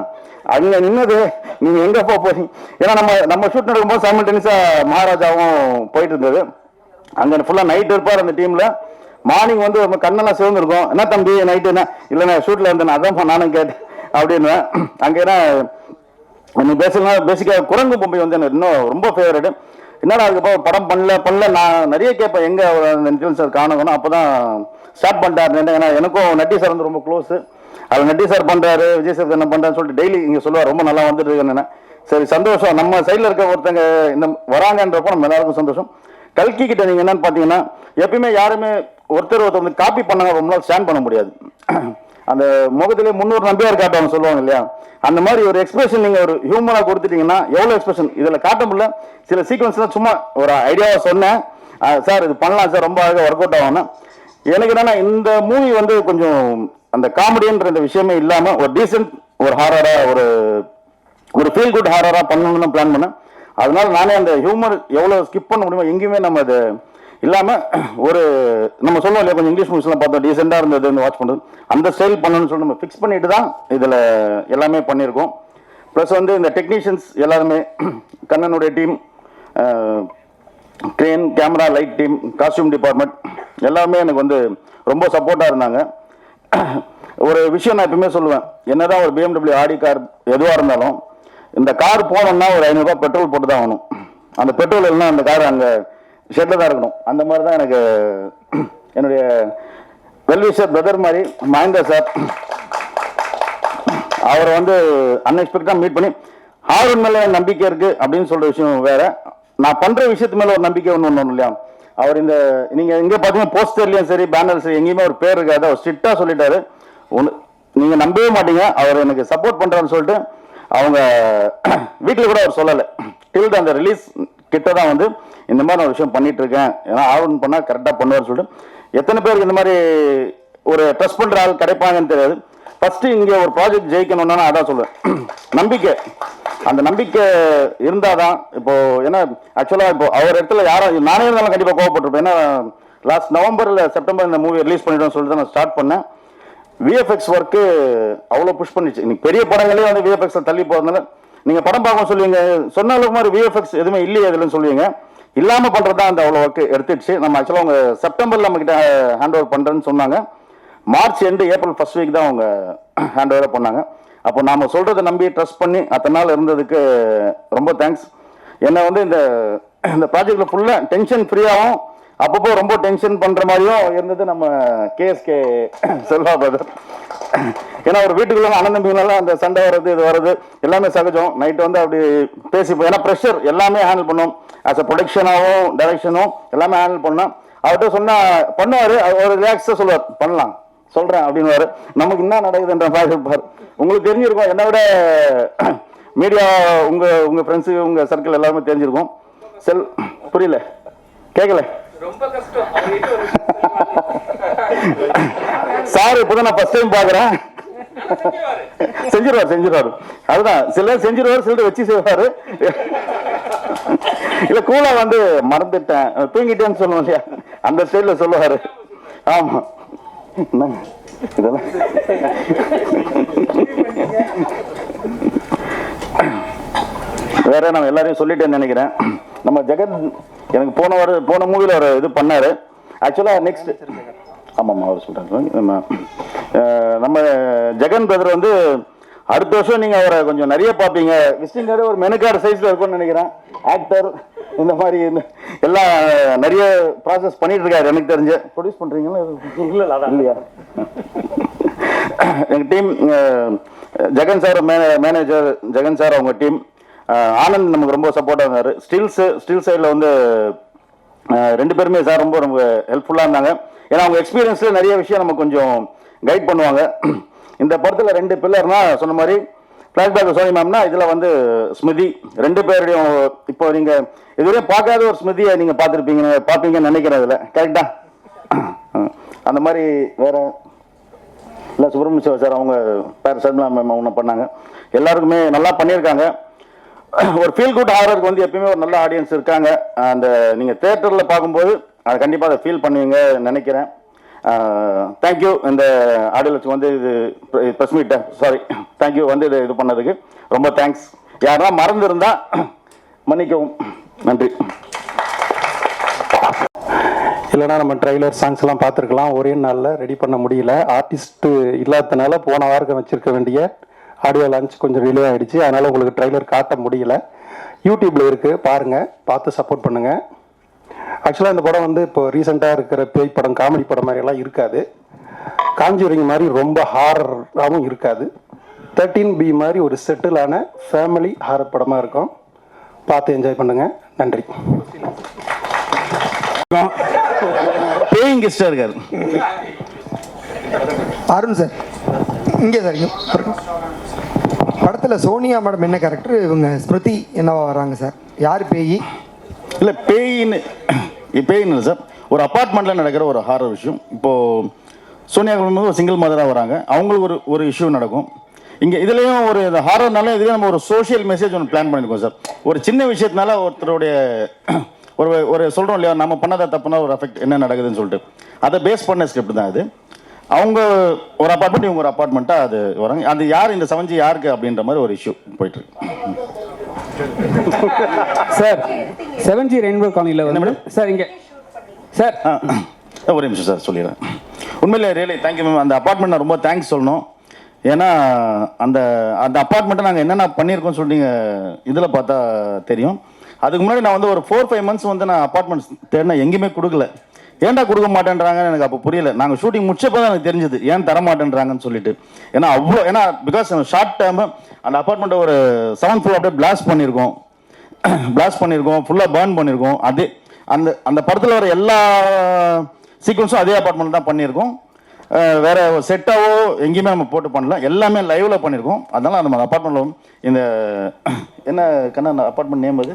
A: அங்கே நின்னது நீங்கள் எங்கே போறீங்க, ஏன்னா நம்ம ஷூட் நடக்கும்போது சைமல்டேனியஸாக மகாராஜாவும் போயிட்டு இருந்தது. அங்கே ஃபுல்லாக நைட் இருப்பார் அந்த டீமில். மார்னிங் வந்து கண்ணெல்லாம் சிவந்திருக்கும், என்ன தம்பி நைட்டு என்ன இல்லைண்ணா ஷூட்டில் இருந்தேன் அதான் நானும் கேட்டேன் அப்படின்னு. அங்கே ஏன்னா நீ பேசிக்காக குரங்கு பொம்பை வந்து எனக்கு இன்னும் ரொம்ப ஃபேவரட்டு. என்னடா அதுக்கப்புறம் படம் பண்ணல நான் நிறைய கேட்பேன், எங்கே நிதில் சார் காணணும், அப்போ தான் ஸ்டார்ட் பண்ணிட்டாரு. ஏன்னா எனக்கும் நட்டி சார் வந்து ரொம்ப க்ளோஸு, அது நட்டி சார் பண்ணுறாரு, விஜய் சார் என்ன பண்ணுறான்னு சொல்லிட்டு டெய்லி இங்கே சொல்லுவார், ரொம்ப நல்லா வந்துட்டு இருக்குன்னு. சரி சந்தோஷம், நம்ம சைடில் இருக்க ஒருத்தங்க இந்த வராங்கன்றப்போ நம்ம எல்லாருக்கும் சந்தோஷம். கல்கி கிட்ட நீங்கள் என்னன்னு பார்த்தீங்கன்னா எப்பயுமே யாருமே ஒருத்தர் வந்து காப்பி பண்ணாங்க ரொம்ப நாள் ஸ்டாண்ட் பண்ண முடியாது. அந்த முகத்திலே 300 நம்பியார் காட்டுவாங்க சொல்லுவாங்க இல்லையா, அந்த மாதிரி ஒரு எக்ஸ்பிரஷன் நீங்கள் ஒரு ஹியூமராக கொடுத்துட்டீங்கன்னா எவ்வளோ எக்ஸ்பிரஷன் இதில் காட்ட முடியல. சில சீக்வன்ஸ்லாம் சும்மா ஒரு ஐடியாவை சொன்னேன், சார் இது பண்ணலாம் சார், ரொம்ப அழகாக ஒர்க் அவுட் ஆகும்னா. எனக்கு என்னன்னா இந்த மூவி வந்து கொஞ்சம் அந்த காமெடின்ற இந்த விஷயமே இல்லாமல் ஒரு டீசென்ட் ஒரு ஹாரராக ஒரு ஃபீல் குட் ஹாரராக பண்ணணும்னு பிளான் பண்ணேன். அதனால நானே அந்த ஹியூமர் எவ்வளோ ஸ்கிப் பண்ண முடியுமோ எங்கேயுமே நம்ம அது இல்லாமல் ஒரு நம்ம சொல்லுவோம் இல்லையா, கொஞ்சம் இங்கிலீஷ் மூவிஸ்லாம் பார்த்தோம் டீசெண்டாக இருந்தது வந்து வாட்ச் பண்ணுறது, அந்த ஸ்டைல் பண்ணணும்னு சொல்லி நம்ம ஃபிக்ஸ் பண்ணிட்டு தான் இதில் எல்லாமே பண்ணியிருக்கோம். ப்ளஸ் வந்து இந்த டெக்னீஷியன்ஸ் எல்லாருமே கண்ணனுடைய team, crane camera light team, costume department எல்லாமே எனக்கு வந்து ரொம்ப சப்போர்ட்டாக இருந்தாங்க. ஒரு விஷயம் நான் எப்பவுமே சொல்லுவேன், என்னதான் ஒரு BMW ஆடி கார் எதுவாக இருந்தாலும் இந்த கார் போனோம்னா ஒரு 500 ரூபாய் பெட்ரோல் போட்டு தான் ஆகணும். அந்த பெட்ரோல் இல்லைன்னா அந்த கார் அங்கே ஷெட்டில் தான் இருக்கணும். அந்த மாதிரி தான் எனக்கு என்னுடைய வெல்விஷர் பிரதர் மாதிரி மகேந்திர சார், அவரை வந்து அன்எக்ஸ்பெக்டடாக மீட் பண்ணி ஆர்வன் மேலே நம்பிக்கை இருக்குது அப்படின்னு சொல்கிற விஷயம் வேற. நான் பண்ணுற விஷயத்து மேலே ஒரு நம்பிக்கை ஒன்று இல்லையா. அவர் இந்த நீங்கள் எங்கே பார்த்தீங்கன்னா போஸ்டர்லேயும் சரி பேனர் சரி எங்கேயுமே ஒரு பேர் இருக்காது. அவர் ஸ்ட்ரிக்டாக சொல்லிட்டாரு. ஒன்று நீங்கள் நம்பவே மாட்டீங்க, அவர் எனக்கு சப்போர்ட் பண்ணுறான்னு சொல்லிட்டு அவங்க வீட்டில் கூட அவர் சொல்லலை. டில் அந்த ரிலீஸ் கிட்ட தான் வந்து இந்த மாதிரி ஒரு விஷயம் பண்ணிட்டு இருக்கேன், ஏன்னா ஆர்வன் பண்ணால் கரெக்டாக பண்ணுவார்னு சொல்லிட்டு. எத்தனை பேருக்கு இந்த மாதிரி ஒரு ட்ரஸ்ட் பண்ணுற ஆள் கிடைப்பாங்கன்னு தெரியாது. ஃபஸ்ட்டு இங்கே ஒரு ப்ராஜெக்ட் ஜெயிக்கணும்னா அதான் சொல்லுவேன், நம்பிக்கை. அந்த நம்பிக்கை இருந்தால் தான் இப்போ. ஏன்னா ஆக்சுவலாக இப்போ அவர் இடத்துல யாரும் நானே இருந்தாலும் கண்டிப்பாக கோவப்பட்டிருப்பேன். ஏன்னா லாஸ்ட் நவம்பரில் செப்டம்பர் இந்த மூவி ரிலீஸ் பண்ணிட்டோம்னு சொல்லிட்டு தான் நான் ஸ்டார்ட் பண்ணேன். விஎஃப்எக்ஸ் ஒர்க்கு அவ்வளோ புஷ் பண்ணிச்சு. இன்னைக்கு பெரிய படங்களே வந்து விஎஃப்எக்ஸை தள்ளி போகிறதுனால நீங்கள் படம் பார்க்க சொல்லுவீங்க, சொன்ன அளவுக்கு மாதிரி விஎஃப்எக்ஸ் எதுவுமே இல்லையே இதுலன்னு சொல்லுவீங்க. இல்லாமல் பண்ணுறது தான் அந்த அவ்வளோ ஒர்க்கு எடுத்துடுச்சு. நம்ம ஆக்சுவலாக அவங்க செப்டம்பரில் நம்மக்கிட்ட ஹேண்ட் ஓவர் பண்ணுறேன்னு சொன்னாங்க. March end April first week தான் அவங்க ஹேண்ட் ஓவராக பண்ணாங்க. அப்போ நாம் சொல்கிறத நம்பி ட்ரஸ்ட் பண்ணி அத்தனை நாள் இருந்ததுக்கு ரொம்ப தேங்க்ஸ். என்னை வந்து இந்த ப்ராஜெக்டில் ஃபுல்லாக டென்ஷன் ஃப்ரீயாகவும் அப்பப்போ ரொம்ப டென்ஷன் பண்ணுற மாதிரியும் இருந்தது நம்ம கேஎஸ்கே செல்வா பிரதர். ஏன்னா ஒரு வீட்டுக்குள்ள அண்ணன் தம்பிங்களால அந்த சண்டை வர்றது இது வர்றது எல்லாமே சகஜம். நைட்டு வந்து அப்படி பேசிப்போம். ஏன்னா ப்ரெஷர் எல்லாமே ஹேண்டில் பண்ணோம். ஆஸ் அ ப்ரொடக்ஷனாகவும் டைரக்ஷனும் எல்லாமே ஹேண்டில் பண்ணோம். அவர்கிட்ட சொன்னால் பண்ணுவார், ஒரு ரிலாக்ஸாக சொல்லுவார், பண்ணலாம் சொல்கிறேன் அப்படின்வாரு. நமக்கு என்ன நடக்குதுன்ற மாதிரி இருப்பார். உங்களுக்கு தெரிஞ்சிருக்கும், என்னை விட மீடியா உங்கள் ஃப்ரெண்ட்ஸு உங்கள் சர்க்கிள் எல்லாருமே தெரிஞ்சிருக்கும். புரியல, கேட்கல. சார் இப்போதான் நான் ஃபர்ஸ்ட் டைம் பார்க்குறேன். செஞ்சிருவாரு. அதுதான் சிலர் செஞ்சிருவாரு, சிலர் வச்சு செய்வாரு. இல்ல கூலா வந்து மறந்துட்டேன் தூங்கிட்டேன்னு சொல்லுவோம் இல்லையா, அந்த ஸ்டைல சொல்லுவாரு. ஆமா இதெல்லாம் வேற நான் எல்லாரையும் சொல்லிட்டேன்னு நினைக்கிறேன். நம்ம ஜெகன் எனக்கு போன மூவில ஒரு இது பண்ணாரு. ஆக்சுவலா நெக்ஸ்ட் ஆமாம்மா அவர் சொல்றாரு. நம்ம ஜெகன் பிரதர் வந்து அடுத்த வருஷம் நீங்க அவரை கொஞ்சம் நிறைய பார்ப்பீங்க. விசிட்டிங் கார்டு ஒரு மெனு கார்டு சைஸ்ல இருக்கும்னு நினைக்கிறேன். ஆக்டர் இந்த மாதிரி எல்லாம் நிறைய ப்ராசஸ் பண்ணிட்டு இருக்காரு. எனக்கு தெரிஞ்சு ப்ரொடியூஸ் பண்றீங்களா இல்லையா? எங்க team Jagan sir manager Jagan sir, அவங்க டீம் ஆனந்த் நமக்கு ரொம்ப சப்போர்ட்டாக இருந்தார். ஸ்டில் சைடில் வந்து ரெண்டு பேருமே சார் ரொம்ப ரொம்ப ஹெல்ப்ஃபுல்லாக இருந்தாங்க. ஏன்னா அவங்க எக்ஸ்பீரியன்ஸில் நிறைய விஷயம் நம்ம கொஞ்சம் கைட் பண்ணுவாங்க. இந்த படத்தில் ரெண்டு பில்லர்னா சொன்ன மாதிரி ஃப்ளாஷ்பேக் சோனி மேம்னா இதில் வந்து ஸ்மிருதி, ரெண்டு பேருடையும் இப்போ நீங்கள் இதுவரையும் பார்க்காத ஒரு ஸ்மிருதியை நீங்கள் பார்ப்பீங்கன்னு நினைக்கிறேன். இதில் கரெக்டா அந்த மாதிரி வேற இல்லை சுப்பிரமணிய சிவா சார் அவங்க பேர் சர்மிளா மேம் அவங்க பண்ணாங்க. எல்லாருக்குமே நல்லா பண்ணியிருக்காங்க. ஒரு ஃபீல் குட் ஹாரருக்கு வந்து எப்பயுமே ஒரு நல்ல ஆடியன்ஸ் இருக்காங்க. அந்த நீங்கள் தேட்டரில் பார்க்கும்போது அதை கண்டிப்பாக அதை ஃபீல் பண்ணுவீங்க நினைக்கிறேன். தேங்க்யூ இந்த ஆடியன்ஸுக்கு வந்து இது ப்ரெஸ் மீட் தேங்க்யூ வந்து இது பண்ணதுக்கு ரொம்ப தேங்க்ஸ். யாருன்னா மறந்துருந்தா மன்னிக்கவும். நன்றி.
I: இல்லைனா நம்ம ட்ரைலர் சாங்ஸ் எல்லாம் பார்த்துருக்கலாம். ஒரே நாளில் ரெடி பண்ண முடியல. ஆர்டிஸ்ட்டு இல்லாததுனால போன வாரம் வச்சுருக்க வேண்டிய ஆடியோ லான்ச் கொஞ்சம் டிலே ஆகிடுச்சு. அதனால் உங்களுக்கு ட்ரைலர் காட்ட முடியல. யூடியூப்பில் இருக்குது, பாருங்கள், பார்த்து சப்போர்ட் பண்ணுங்கள். ஆக்சுவலாக இந்த படம் வந்து இப்போ ரீசெண்டாக இருக்கிற பேய் படம் காமெடி படம் மாதிரியெல்லாம் இருக்காது. காஞ்சூரிங் மாதிரி ரொம்ப ஹாரராகவும் இருக்காது. 13B மாதிரி ஒரு செட்டிலான ஃபேமிலி ஹாரர் படமாக இருக்கும். பார்த்து என்ஜாய் பண்ணுங்கள். நன்றி.
A: பேயிங் கெஸ்டாக இருக்காரு
J: அருண் சார். இங்கே சார் படத்தில் சோனியா மேடம் என்ன கேரக்டர், இவங்க ஸ்மிருதி என்னவா வராங்க சார்? யார் பேய்?
A: இல்லை பேயின்னு இல்லை சார், ஒரு அப்பார்ட்மெண்ட்டில் நடக்கிற ஒரு ஹாரர் விஷயம். இப்போது சோனியா ஒரு சிங்கிள் மதராக வராங்க. அவங்களுக்கு ஒரு இஷ்யூ நடக்கும். இங்கே இதுலேயும் ஒரு இந்த ஹாரர்னால இதுலேயும் நம்ம ஒரு சோஷியல் மெசேஜ் ஒன்று பிளான் பண்ணியிருக்கோம் சார். ஒரு சின்ன விஷயத்தினால ஒருத்தருடைய ஒரு சொல்கிறோம் இல்லையா, நம்ம பண்ணாத தப்புனா ஒரு அஃபெக்ட் என்ன நடக்குதுன்னு சொல்லிட்டு அதை பேஸ் பண்ண ஸ்கிரிப்ட் தான் அது. அவங்க ஒரு அப்பார்ட்மெண்ட், இவங்க ஒரு அப்பார்ட்மெண்ட்டாக அது வராங்க. அது யார் இந்த சவஞ்சி யாருக்கு அப்படின்ற மாதிரி ஒரு இஷ்யூ போயிட்டுருக்கு.
K: சார் 7G ரெயின்போ காலனியில் வந்து சார் இங்கே சார்
A: ஒரே நிமிஷம் சார் சொல்லிடுறேன். உண்மையிலே ரியலி தேங்க்யூ மேம். அந்த அப்பார்ட்மெண்ட் ரொம்ப தேங்க்ஸ் சொல்லணும். ஏன்னா அந்த அப்பார்ட்மெண்ட்டை நாங்கள் என்னென்ன பண்ணியிருக்கோம்னு சொல்லிட்டு இதில் பார்த்தா தெரியும். அதுக்கு முன்னாடி நான் வந்து ஒரு 4-5 months வந்து நான் அப்பார்ட்மெண்ட்ஸ் தேடினா எங்கேயுமே கொடுக்கல.
L: ஏன்டா கொடுக்க மாட்டேன்றாங்கன்னு எனக்கு அப்போ புரியல. நாங்கள் ஷூட்டிங் முடிச்சப்போ தான் எனக்கு தெரிஞ்சது ஏன் தர மாட்டேன்றாங்கன்னு சொல்லிட்டு. ஏன்னா அவ்வளோ, ஏன்னா பிகாஸ் ஷார்ட் டைம் அந்த அப்பார்ட்மெண்ட்டை ஒரு 7 floor அப்படியே பிளாஸ்ட் பண்ணியிருக்கோம், ஃபுல்லாக பர்ன் பண்ணியிருக்கோம். அதே அந்த அந்த படத்தில் வர எல்லா சீக்வன்ஸும் அதே அப்பார்ட்மெண்ட் தான் பண்ணியிருக்கோம். வேற செட்டாவோ எங்கேயுமே நம்ம போட்டு பண்ணல, எல்லாமே லைவ்ல பண்ணியிருக்கோம். அதனால நம்ம அப்பார்ட்மெண்ட்ல இந்த என்ன கண்ணா அப்பார்ட்மெண்ட் நேம் அது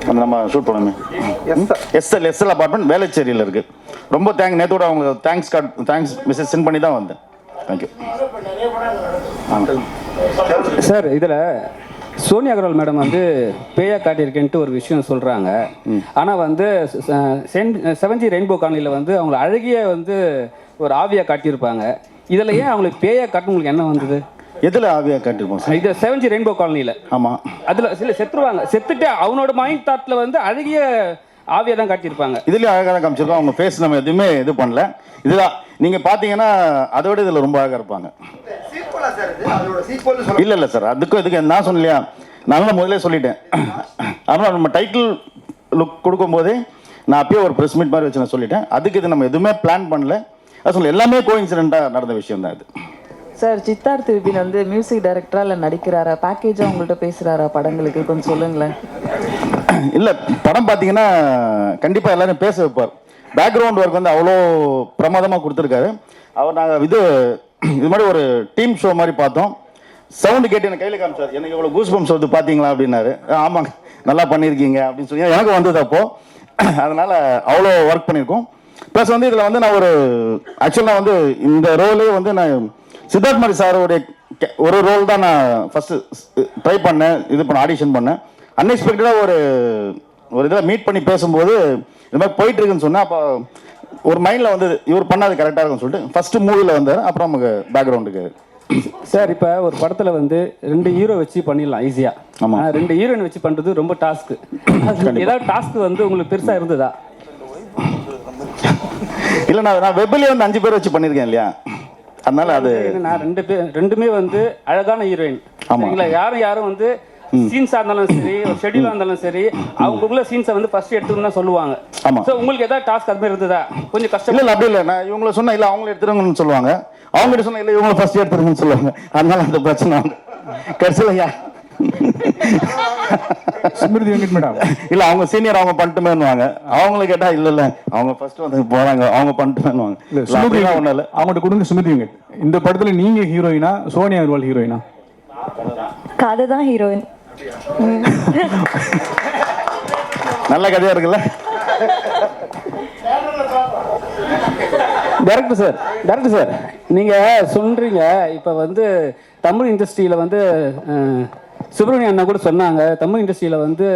L: அந்த நம்ம ஷூட் பண்ணோமே எஸ்எல் அப்பார்ட்மெண்ட் வேளச்சேரியில் இருக்கு. ரொம்ப நேத்தோட அவங்களுக்கு தேங்க்ஸ் மெசேஜ் சென்ட் பண்ணி தான் வந்தேன். Thank you
K: sir. இதில் சோனியா அகர்வால் மேடம் வந்து பேயா காட்டியிருக்கேன்ட்டு ஒரு விஷயம் சொல்கிறாங்க. ஆனால் வந்து 7G ரெயின்போ காலனியில் வந்து அவங்கள அழகிய வந்து ஒரு ஆவியாக காட்டியிருப்பாங்க. இதில் ஏன் அவங்களுக்கு பேயா காட்டு உங்களுக்கு என்ன வந்தது?
L: எதில் ஆவியாக காட்டியிருப்போம் சார்?
K: இது 7G ரெயின்போ காலனியில்.
L: ஆமாம்,
K: அதில் சில செத்துருவாங்க, செத்துட்டு அவனோட மைண்ட் தாட்டில் வந்து அழகிய ஆவியாக தான் காட்டியிருப்பாங்க.
L: இதுலேயும் அழகாக தான் காமிச்சிருக்கோம். அவங்க ஃபேஸ் நம்ம எதுவுமே இது பண்ணல. இதுதான் நீங்கள் பார்த்தீங்கன்னா அதோட இதில் ரொம்ப அழகாக இருப்பாங்க. இல்லை சார், இதுக்கு நான் சொன்னலையா, நல்லா முதல்ல சொல்லிட்டேன். ஆனால் நம்ம டைட்டில் லுக் கொடுக்கும்போதே நான் அப்பயே ஒரு ப்ரெஸ் மீட் மாதிரி வச்சு நான் சொல்லிட்டேன். அதுக்கு இது நம்ம எதுவுமே பிளான் பண்ணல. அது சொல்ல எல்லாமே கோஇன்சிடென்ட்டாக நடந்த விஷயம் தான் இது.
M: சார், சித்தார்த் விபின் வந்து மியூசிக் டைரக்டரா இல்லை நடிக்கிறாரா, பேக்கேஜாக உங்கள்கிட்ட பேசுகிறாரா படங்களுக்கு, கொஞ்சம் சொல்லுங்களேன்.
L: இல்லை, படம் பார்த்தீங்கன்னா கண்டிப்பாக எல்லாரும் பேச வைப்பார். பேக்ரவுண்ட் ஒர்க் வந்து அவ்வளோ பிரமாதமாக கொடுத்துருக்காரு அவர். நாங்கள் இது மாதிரி ஒரு டீம் ஷோ மாதிரி பார்த்தோம். சவுண்டு கேட்டு எனக்கு கையில் காமிச்சார். எனக்கு எவ்வளோ கூஸ் பம்ப்ஸ் வந்து பார்த்தீங்களா அப்படின்னாரு. ஆமாங்க, நல்லா பண்ணியிருக்கீங்க அப்படின்னு சொல்லி எனக்கு வந்தது அப்போது. அதனால் அவ்வளோ ஒர்க் பண்ணியிருக்கோம். ப்ளஸ் வந்து இதில் வந்து நான் ஆக்சுவலாக வந்து இந்த ரோலே வந்து நான் சித்தார்த் மாதிரி சாரோடைய ஒரு ரோல் தான் நான் ஃபஸ்ட்டு ட்ரை பண்ணேன், ஆடிஷன் பண்ணேன். அன்எக்ஸ்பெக்டடாக ஒரு இதில் மீட் பண்ணி பேசும்போது இந்த மாதிரி போயிட்டுருக்குன்னு சொன்னேன். அப்போ ஒரு மைண்டில் வந்து இவர் பண்ணாது கரெக்டாக இருக்குன்னு சொல்லிட்டு ஃபஸ்ட்டு மூவியில் வந்தார். அப்புறம் நமக்கு பேக்ரவுண்டுக்கு
K: சார், இப்போ ஒரு படத்தில் வந்து 2 ஹீரோ வச்சு பண்ணிடலாம் ஈஸியாக.
L: ஆமாம்,
K: 2 ஹீரோயின் வச்சு பண்ணுறது ரொம்ப டாஸ்க்கு. ஏதாவது டாஸ்க்கு வந்து உங்களுக்கு பெருசாக இருந்ததா?
L: இல்லை, நான் வெப்பிலே வந்து 5 பேர் வச்சு பண்ணியிருக்கேன் இல்லையா, அதனால அது
K: நான் 2 ரெண்டுமே வந்து அழகான ஹீரோயின். சரிங்களா? யாரும் வந்து சீன்ஸாக இருந்தாலும் சரி, ஒரு ஷெட்யூலாக இருந்தாலும் சரி, அவங்களுக்குள்ள சீன்ஸை வந்து ஃபர்ஸ்ட் எடுத்துக்கணும்னு தான் சொல்லுவாங்க.
L: ஆமாம்.
K: ஸோ உங்களுக்கு ஏதாவது டாஸ்க் அது மாதிரி இருந்ததா? கொஞ்சம் கஷ்டம்.
L: இல்லை, அப்படி இல்லை. நான் இவங்கள சொன்ன இல்லை அவங்கள எடுத்துருங்கன்னு சொல்லுவாங்க, அவங்ககிட்ட சொன்ன இல்லை இவங்கள ஃபர்ஸ்ட் எடுத்துருங்கன்னு சொல்லுவாங்க. அதனால அந்த பிரச்சனை கடைசியில்
D: ஸ்மிருதி வெங்கட் மேடம்
L: இல்லை அவங்க சீனியர் அவங்க பண்ணிட்டுமேன்னுவாங்க. அவங்கள கேட்டால் இல்லை அவங்க ஃபர்ஸ்ட் வந்து போகிறாங்க, அவங்க பண்ணிட்டுமேன்னுவாங்க.
D: இல்லை, ஒன்றும் இல்லை, அவங்கள்ட்ட கொடுங்க. ஸ்மிருதி வெங்கட், இந்த படத்தில் நீங்கள் ஹீரோயினா, சோனியா அகர்வால் ஹீரோயினா?
H: கதை தான் ஹீரோயின்.
L: நல்ல கதையா இருக்குல்ல.
K: டேரக்டர் சார், நீங்கள் சொல்கிறீங்க இப்போ வந்து தமிழ் இண்டஸ்ட்ரியில் வந்து சுப்பிரமணிய அண்ணா கூட சொன்னாங்க, தமிழ் இண்டஸ்ட்ரியில் வந்து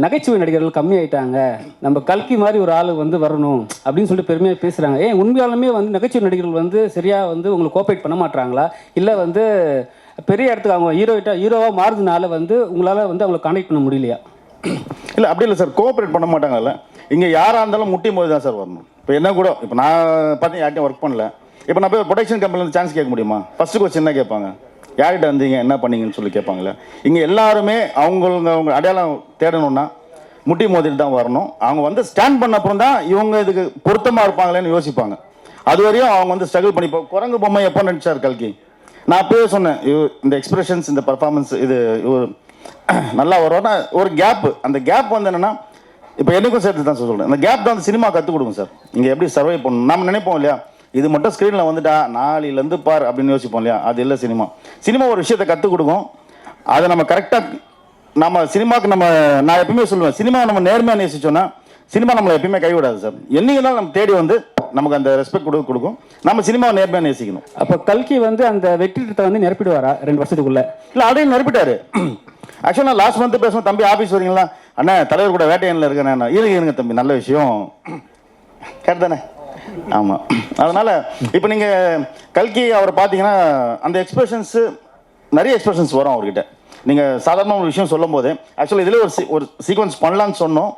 K: நகைச்சுவை நடிகர்கள் கம்மியாயிட்டாங்க, நம்ம கல்கி மாதிரி ஒரு ஆள் வந்து வரணும் அப்படின்னு சொல்லிட்டு பெருமையாக பேசுகிறாங்க. உண்மையாலுமே வந்து நகைச்சுவை நடிகர்கள் வந்து சரியாக வந்து உங்களுக்கு கோஆப்ரேட் பண்ண மாட்டாங்களா, இல்லை வந்து பெரிய இடத்துக்கு அவங்க ஹீரோவாக மாறுறதுனால வந்து உங்களால் வந்து அவங்களை கான்டாக்ட் பண்ண முடியலையா?
L: இல்லை, அப்படி இல்லை சார், கோஆப்ரேட் பண்ண மாட்டாங்கல்ல. இங்கே யாராக இருந்தாலும் முட்டி போது தான் சார் வரணும். இப்போ என்ன கூட இப்போ நான் பார்த்தீங்க யார்ட்டையும் ஒர்க் பண்ணல. இப்போ நான் போய் ப்ரொடக்ஷன் கம்பெனியில் சான்ஸ் கேட்க முடியுமா? ஃபஸ்ட்டு கொஸ்டின் என்ன கேட்பாங்க, யார்கிட்ட வந்தீங்க, என்ன பண்ணீங்கன்னு சொல்லி கேட்பாங்களே. இங்கே எல்லாருமே அவங்க அடையாளம் தேடணும்னா முட்டி மோதிட்டு தான் வரணும். அவங்க வந்து ஸ்டாண்ட் பண்ண அப்புறம் தான் இவங்க இதுக்கு பொருத்தமாக இருப்பாங்களேன்னு யோசிப்பாங்க. அது வரையும் அவங்க வந்து ஸ்ட்ரகிள் பண்ணி. இப்போ குரங்கு பொம்மை எப்போ நடிச்சார் கல்கி, நான் அப்பவே சொன்னேன் இந்த எக்ஸ்பிரஷன்ஸ், இந்த பர்ஃபார்மன்ஸ் இது நல்லா வரும்னா ஒரு கேப்பு. அந்த கேப் வந்து என்னென்னா இப்போ எனக்கும் சேர்த்து தான் சொல்கிறேன், அந்த கேப் தான் அந்த சினிமா கற்றுக் கொடுங்க சார். இங்கே எப்படி சர்வை பண்ணணும் நம்ம நினைப்போம் இல்லையா, இது மட்டும் ஸ்க்ரீனில் வந்துட்டா நாளையிலேருந்து பார் அப்படின்னு யோசிப்போம் இல்லையா, அது இல்லை சினிமா ஒரு விஷயத்தை கற்றுக் கொடுக்கும். அதை நம்ம கரெக்டாக நம்ம சினிமாவுக்கு நான் எப்பயுமே சொல்லுவேன், சினிமா நம்ம நேர்மையாக நேசிச்சோன்னா சினிமா நம்மளை எப்பயுமே கைவிடாது சார். என்னைக்கு தான் நம்ம தேடி வந்து நமக்கு அந்த ரெஸ்பெக்ட் கொடுக்கும். நம்ம சினிமாவை நேர்மையாக நேசிக்கணும்.
K: அப்போ கல்கி வந்து அந்த வெற்றிடத்தை வந்து நிரப்பிடுவாரா 2 வருஷத்துக்குள்ள?
L: இல்லை, அப்படியே நிரப்பிட்டாரு. ஆக்சுவலாக லாஸ்ட் மந்த் பேசுவோம், தம்பி ஆஃபீஸ் வரீங்களா, அண்ணா தலைவர் கூட வேட்டையனில் இருக்கேன். இருங்க தம்பி, நல்ல விஷயம் கரெக்ட் தானே? ஆமாம். அதனால் இப்போ நீங்கள் கல்கி அவரை பார்த்தீங்கன்னா அந்த எக்ஸ்பிரஷன்ஸு நிறைய எக்ஸ்பிரஷன்ஸ் வரும் அவர்கிட்ட. நீங்கள் சாதாரண ஒரு விஷயம் சொல்லும் போது ஆக்சுவலாக இதில் ஒரு சீக்வன்ஸ் பண்ணலான்னு சொன்னோம்.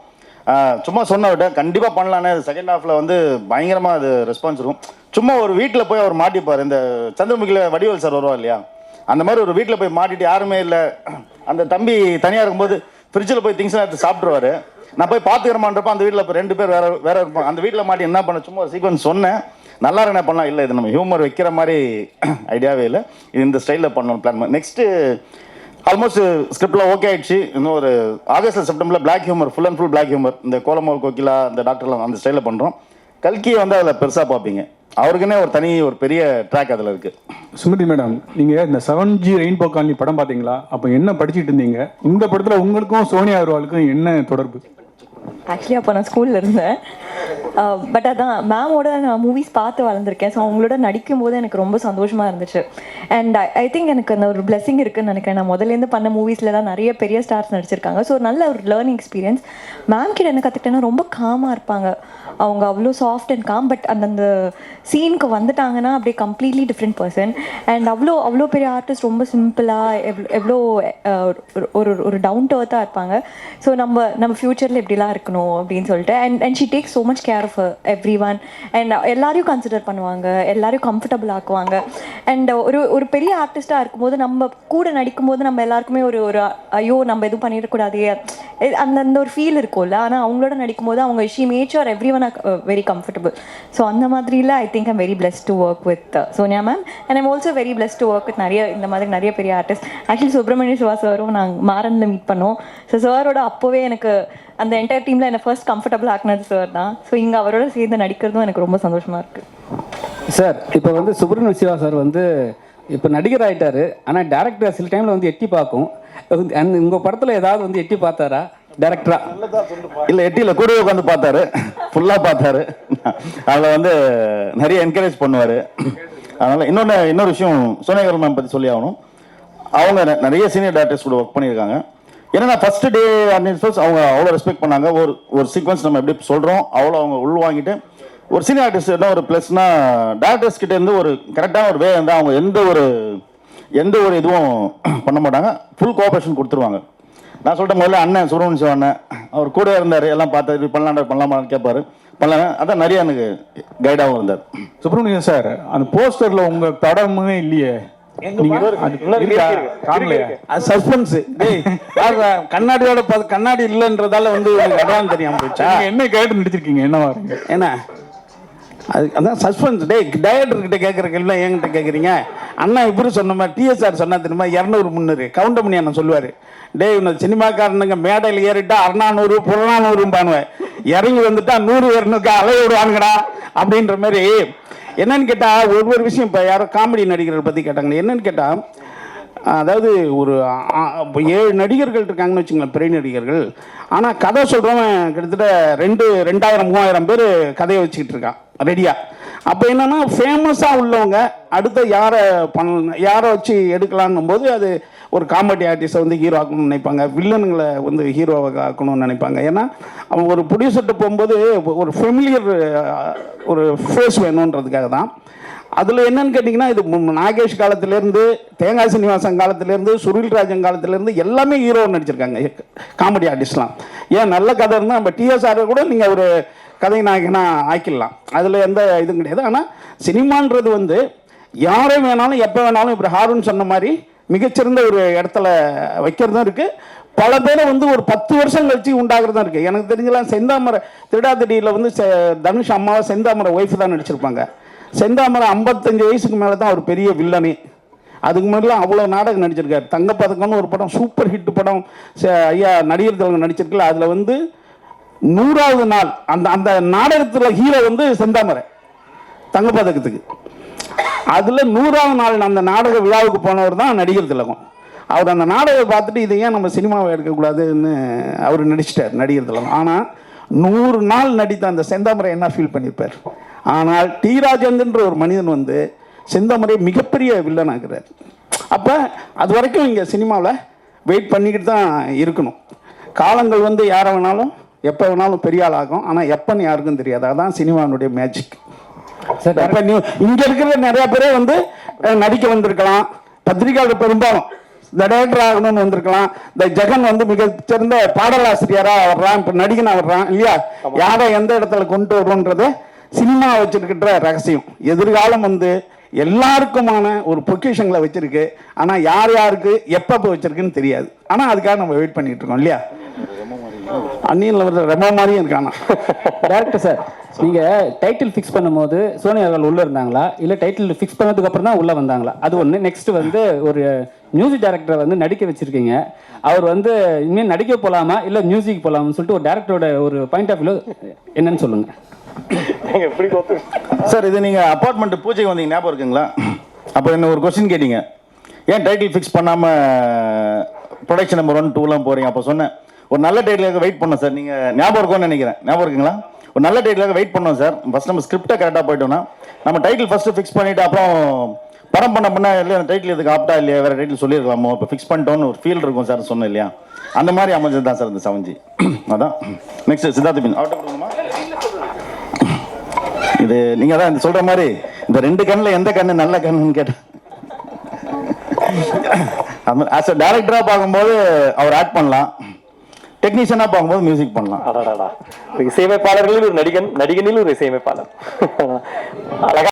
L: சும்மா சொன்ன விட கண்டிப்பாக பண்ணலான்னு செகண்ட் ஹாஃபில் வந்து பயங்கரமாக அது ரெஸ்பான்ஸ் இருக்கும். சும்மா ஒரு வீட்டில் போய் அவர் மாட்டிப்பார். இந்த சந்திரமுகியில் வடிவேல் சார் வருவா இல்லையா, அந்த மாதிரி ஒரு வீட்டில் போய் மாட்டிட்டு யாருமே இல்லை, அந்த தம்பி தனியாக இருக்கும்போது ஃப்ரிட்ஜில் போய் திங்ஸ்லாம் எடுத்து சாப்பிட்ருவாரு. நான் போய் பார்த்துக்கிறமான்றப்ப அந்த வீட்டில் இப்போ 2 பேர் வேற இருப்பாங்க. அந்த வீட்டில் மாட்டி என்ன பண்ண சும்மா ஒரு சீக்வன்ஸ் சொன்னேன், நல்லா என்ன பண்ணலாம், இல்லை இது நம்ம ஹியூமர் வைக்கிற மாதிரி ஐடியாவே இல்லை, இது இந்த ஸ்டைலில் பண்ணணும் பிளான் பண்ணி. நெக்ஸ்ட்டு ஆல்மோஸ்ட் ஸ்கிரிப்டில் ஓகே ஆயிடுச்சு. இன்னும் ஒரு ஆகஸ்ட் செப்டம்பரில் black humour, full and full black humour, இந்த கோலமோல் கோகிலா இந்த டாக்டர்லாம் அந்த ஸ்டைலில் பண்ணுறோம். கல்கியை வந்து அதில் பெருசாக பார்ப்பீங்க, அவருக்குன்னே ஒரு பெரிய ட்ராக் அதில் இருக்குது.
N: சுமதி மேடம், நீங்கள் இந்த 7G ரெயின்போ காலனி படம் பார்த்தீங்களா? அப்போ என்ன படிச்சுட்டு இருந்தீங்க? இந்த படத்தில் உங்களுக்கும் சோனியா அகர்வாலுக்கும் என்ன தொடர்பு?
H: ஆக்சுவலி அப்போ நான் ஸ்கூலில் இருந்தேன். பட் அதான் மேமோட நான் மூவிஸ் பார்த்து வளர்ந்துருக்கேன். ஸோ அவங்களோட நடிக்கும் போது எனக்கு ரொம்ப சந்தோஷமாக இருந்துச்சு. அண்ட் ஐ திங்க் எனக்கு அந்த ஒரு பிளெஸிங் இருக்குதுன்னு நினைக்கிறேன். நான் முதலேருந்து பண்ண மூவிஸில் தான் நிறைய பெரிய ஸ்டார்ஸ் நடிச்சிருக்காங்க. ஸோ நல்ல ஒரு லேர்னிங் எக்ஸ்பீரியன்ஸ். மேம் கிட்ட என்ன கற்றுக்கிட்டேன்னா ரொம்ப காமாக இருப்பாங்க. அவங்க அவ்வளோ சாஃப்ட் அண்ட் காம். பட் அந்த சீனுக்கு வந்துட்டாங்கன்னா அப்படியே கம்ப்ளீட்லி டிஃப்ரெண்ட் பர்சன். அண்ட் அவ்வளோ பெரிய ஆர்டிஸ்ட் ரொம்ப சிம்பிளாக எவ்வளோ ஒரு டவுன் டு எர்த்தாக இருப்பாங்க. ஸோ நம்ம ஃப்யூச்சரில் இப்படிலாம் இருக்கணும் அப்படின்னு சொல்லிட்டு. And she take so much care of every one. And எல்லாரையும் கன்சிடர் பண்ணுவாங்க, எல்லாரையும் கம்ஃபர்டபுள் ஆக்குவாங்க. அண்ட் ஒரு பெரிய ஆர்டிஸ்டாக இருக்கும்போது நம்ம கூட நடிக்கும்போது நம்ம எல்லாருக்குமே ஒரு ஐயோ நம்ம எதுவும் பண்ணிடக்கூடாதே அந்த ஒரு ஃபீல் இருக்கும்ல. ஆனால் அவங்களோட நடிக்கும்போது அவங்க she mat sure every one are very comfortable. So அந்த மாதிரில I think I'm very blessed to work with Sonia ma'am. And I'm also very blessed to work with இந்த மாதிரி நிறைய பெரிய ஆர்டிஸ்ட். ஆக்சுவலி சுப்ரமணிய சிவா சாரும் நாங்கள் மாறனில் மீட் பண்ணோம். ஸோ சாரோட அப்போவே எனக்கு அந்த என்டையர் டீமில் என்னை ஃபர்ஸ்ட் கம்ஃபர்டபுள் ஆக்குனது சார் தான். ஸோ இங்கே அவரோட சேர்ந்து நடிக்கிறதும் எனக்கு ரொம்ப சந்தோஷமாக இருக்குது.
K: சார் இப்போ வந்து சுப்ரமணிய சிவா சார் வந்து இப்போ நடிகர் ஆகிட்டாரு. ஆனால் டேரக்டர் சில டைமில் வந்து எட்டி பார்க்கும். உங்கள் படத்தில் ஏதாவது வந்து எட்டி பார்த்தாரா டேரக்டரா?
L: இல்லை எட்டியில் கூட உட்காந்து பார்த்தாரு, ஃபுல்லாக பார்த்தாரு. அதில் வந்து நிறைய என்கரேஜ் பண்ணுவார். அதனால் இன்னொரு விஷயம் சோனியா அகர்வால் மேம் பற்றி சொல்லி ஆகணும். அவங்க நிறைய சீனியர் டேரக்டர்ஸ் கூட ஒர்க் பண்ணியிருக்காங்க. ஏன்னா ஃபர்ஸ்ட் டே அவங்க அவ்வளோ ரெஸ்பெக்ட் பண்ணாங்க. ஒரு சீக்வன்ஸ் நம்ம எப்படி சொல்கிறோம் அவ்வளோ அவங்க உள்வாங்கிட்டு ஒரு சீனியர் ஆர்டிஸ்ட் என்ன ஒரு ப்ளஸ்னா டேரக்டர்ஸ் கிட்ட இருந்து ஒரு கரெக்டான ஒரு வே இருந்தால் அவங்க எந்த ஒரு இதுவும் பண்ண மாட்டாங்க, ஃபுல் கோஆப்ரேஷன் கொடுத்துருவாங்க. நான் சொல்லிட்ட முதல்ல அண்ணன் சுப்ரமணிய சிவா அண்ணன் அவர் கூட இருந்தார், எல்லாம் பார்த்தாரு, இப்படி பண்ணலாமான்னு கேட்பாரு, பண்ணலாம். அதான் நிறைய எனக்கு கைடாகவும் இருந்தார்.
N: சுப்ரமணியன் சார், அந்த போஸ்டரில் உங்கள் படமே இல்லையே,
A: சஸ்பென்ஸ் கண்ணாடியோட கண்ணாடி இல்லைன்றதால வந்து அதான் தெரியாம போச்சா?
N: என்ன கேட்டு நடிச்சிருக்கீங்க? என்னவா
A: என்ன அதான் சஸ்பென்ஸ். டைரக்டர்கிட்ட கேட்குற கேள்வி என்கிட்ட கேட்குறீங்க. அண்ணா இப்படி சொன்ன மாதிரி டிஎஸ்ஆர் சொன்னா தெரியுமா, 200 300 கவுண்ட் பண்ணி அண்ணன் சொல்லுவார். இன்னும் சினிமாக்காரனுங்க மேடையில் ஏறிட்டா 600 400 பானுவேன், இறங்கி வந்துட்டா 100 200 அலைய விடுவானுங்கடா அப்படின்ற மாதிரி. என்னன்னு கேட்டால் ஒவ்வொரு விஷயம் இப்போ யாரோ காமெடி நடிகர்கள் பற்றி கேட்டாங்க. என்னன்னு கேட்டால் அதாவது ஒரு 7 நடிகர்கள் இருக்காங்கன்னு வச்சுங்களேன், பெரிய நடிகர்கள். ஆனால் கதை சொல்கிறவன் கிட்டத்தட்ட 2000 3000 பேர் கதையை வச்சுக்கிட்டு இருக்கான் ரெடியாக. அப்போ என்னென்னா ஃபேமஸாக உள்ளவங்க அடுத்த யாரை வச்சு எடுக்கலான்னும் போது அது ஒரு காமெடி ஆர்டிஸ்ட்டை வந்து ஹீரோ ஆக்கணும்னு நினைப்பாங்க, வில்லனுங்களை வந்து ஹீரோவாக ஆக்கணும்னு நினைப்பாங்க. ஏன்னா அவன் ஒரு ப்ரொடியூசர்கிட்ட போகும்போது ஒரு ஃபெமிலியர் ஒரு ஃபேஸ் வேணுன்றதுக்காக தான். அதில் என்னன்னு கேட்டிங்கன்னா இது நாகேஷ் காலத்திலேருந்து, தேங்காய் சீனிவாசன் காலத்திலேருந்து, சுருள்ராஜன் காலத்திலேருந்து எல்லாமே ஹீரோ நடிச்சிருக்காங்க காமெடி ஆர்டிஸ்ட்லாம். ஏன் நல்ல கதை இருந்தால் நம்ம டிஎஸ்ஆர் கூட நீங்கள் ஒரு கதை நாயகனாக ஆக்கிடலாம், அதில் எந்த இதுவும் கிடையாது. ஆனால் சினிமான்றது வந்து யாரை வேணாலும் எப்போ வேணாலும் இப்படி ஹாரூன் சொன்ன மாதிரி மிகச்சிறந்த ஒரு இடத்துல வைக்கிறதும் இருக்குது. பல பேரை வந்து ஒரு 10 வருஷம் கழிச்சு உண்டாகிறதும் இருக்குது. எனக்கு தெரிஞ்சலாம் செந்தாமரை திருடாத்தடியில் வந்து தனுஷ் அம்மாவை செந்தாமரை ஒய்ஃப் தான் நடிச்சிருப்பாங்க. செந்தாமரை 55 வயசுக்கு மேலே தான் ஒரு பெரிய வில்லனே. அதுக்கு முன்னாடிலாம் அவ்வளோ நாடகம் நடிச்சிருக்காரு. தங்கப்பதக்கம்னு ஒரு படம், சூப்பர் ஹிட் படம் ஐயா நடிகர் திலகம் நடிச்சிருக்கல. அதில் வந்து 100வது நாள் அந்த நாடகத்தில் ஹீரோ வந்து செந்தாமரை தங்கப்பதக்கத்துக்கு. அதில் 100வது நாள் அந்த நாடக விழாவுக்கு போனவர் தான் நடிகர் திலகம். அவர் அந்த நாடகத்தை பார்த்துட்டு இதை ஏன் நம்ம சினிமாவை எடுக்கக்கூடாதுன்னு அவர் நடிச்சிட்டார் நடிகர் திலகம். ஆனால் 100 நாள் நடித்த அந்த செந்தாமரை என்ன ஃபீல் பண்ணியிருப்பார். ஆனால் டி ராஜேந்திரன்ற ஒரு மனிதன் வந்து செந்தாமரை மிகப்பெரிய வில்லன் ஆகிறார். அப்போ அது வரைக்கும் இங்கே சினிமாவில் வெயிட் பண்ணிக்கிட்டு தான் இருக்கணும். காலங்கள் வந்து யாரை வேணாலும் எப்போ வேணாலும் பெரிய ஆள் ஆகும். ஆனால் எப்போன்னு யாருக்கும் தெரியாது. அதுதான் சினிமாவுடைய மேஜிக். இப்போ இங்கே இருக்கிற நிறையா பேரே வந்து நடிக்க வந்திருக்கலாம், பத்திரிகையாளர் பெரும்பாலும் இந்த டைரக்டர் ஆகணும்னு வந்திருக்கலாம். இந்த ஜெகன் வந்து மிகச்சிறந்த பாடலாசிரியராக வர்றான், இப்போ நடிகனாக வர்றான் இல்லையா. யாரை எந்த இடத்துல கொண்டு வரும்ன்றது சினிமா வச்சிருக்கின்ற ரகசியம். எதிர்காலம் வந்து எல்லாருக்குமான ஒரு பொக்கிஷங்களை வச்சிருக்கு. ஆனால் யார் யாருக்கு எப்போ வச்சிருக்குன்னு தெரியாது. ஆனால் அதுக்காக நம்ம வெயிட் பண்ணிட்டு இருக்கோம் இல்லையா. அந்நியனில் வர ரெமோ மாதிரியும் இருக்கானா.
K: டேரக்டர் சார், நீங்கள் டைட்டில் ஃபிக்ஸ் பண்ணும்போது சோனியா அவர்கள் உள்ளே இருந்தாங்களா இல்லை டைட்டில் ஃபிக்ஸ் பண்ணதுக்கு அப்புறம் தான் உள்ளே வந்தாங்களா? அது ஒன்று. நெக்ஸ்ட் வந்து ஒரு மியூசிக் டைரக்டரை வந்து நடிக்க வச்சுருக்கீங்க. அவர் வந்து இனிமேல் நடிக்க போகலாமா இல்லை மியூசிக் போகலாமான்னு சொல்லிட்டு ஒரு டேரக்டரோட ஒரு பாயிண்ட் ஆஃப் வியூ என்னன்னு சொல்லுங்கள்.
L: சார், இது நீங்கள் அப்பார்ட்மெண்ட் பூஜைக்கு வந்தீங்க ஞாபகம் இருக்குங்களா? அப்போ என்ன ஒரு கொஸ்டின் கேட்டீங்க, ஏன் டைட்டில் ஃபிக்ஸ் பண்ணாமல் ப்ரொடக்ஷன் நம்பர் 1, 2லாம் போகிறீங்க? அப்போ சொன்னேன், ஒரு நல்ல டைட்டிலுக்கு வெயிட் பண்ணோம் சார். நீங்கள் ஞாபகம் இருக்கும்னு நினைக்கிறேன். ஞாபகம் இருக்குங்களா? ஒரு நல்ல டைட்டிலுக்கு வெயிட் பண்ணோம் சார். ஃபஸ்ட் நம்ம ஸ்கிரிப்டை கரெக்டாக போயிட்டோம்னா நம்ம டைட்டில் ஃபஸ்ட்டு ஃபிக்ஸ் பண்ணிவிட்டு அப்புறம் படம் பண்ண இல்லை அந்த டைட்டில் இதுக்கு ஆப்டா இல்லையா, வேறு டைட்டில் சொல்லியிருக்கலாமோ, இப்போ ஃபிக்ஸ் பண்ணிட்டோன்னு ஒரு ஃபீல் இருக்கும் சார் சொன்னேன் இல்லையா? அந்த மாதிரி அமைஞ்சது தான் சார் இந்த 7G. அதான். நெக்ஸ்ட் சித்தார்த் பின் அவர்கிட்ட கொடுக்கணுமா? இது நீங்கள் தான் இந்த சொல்கிற மாதிரி இந்த 2 கண்ணில் எந்த கண்ணு நல்ல கண்ணுன்னு கேட்டேன். ஆஸ் அ டேரக்டராக பார்க்கும்போது அவர் ஆக்ட் பண்ணலாம், டெக்னீஷியனாக பார்க்கும்போது மியூசிக் பண்ணலாம்.
B: இசையமைப்பாளர்களில் ஒரு நடிகன், நடிகனில் ஒரு இசையமைப்பாளர். அழகா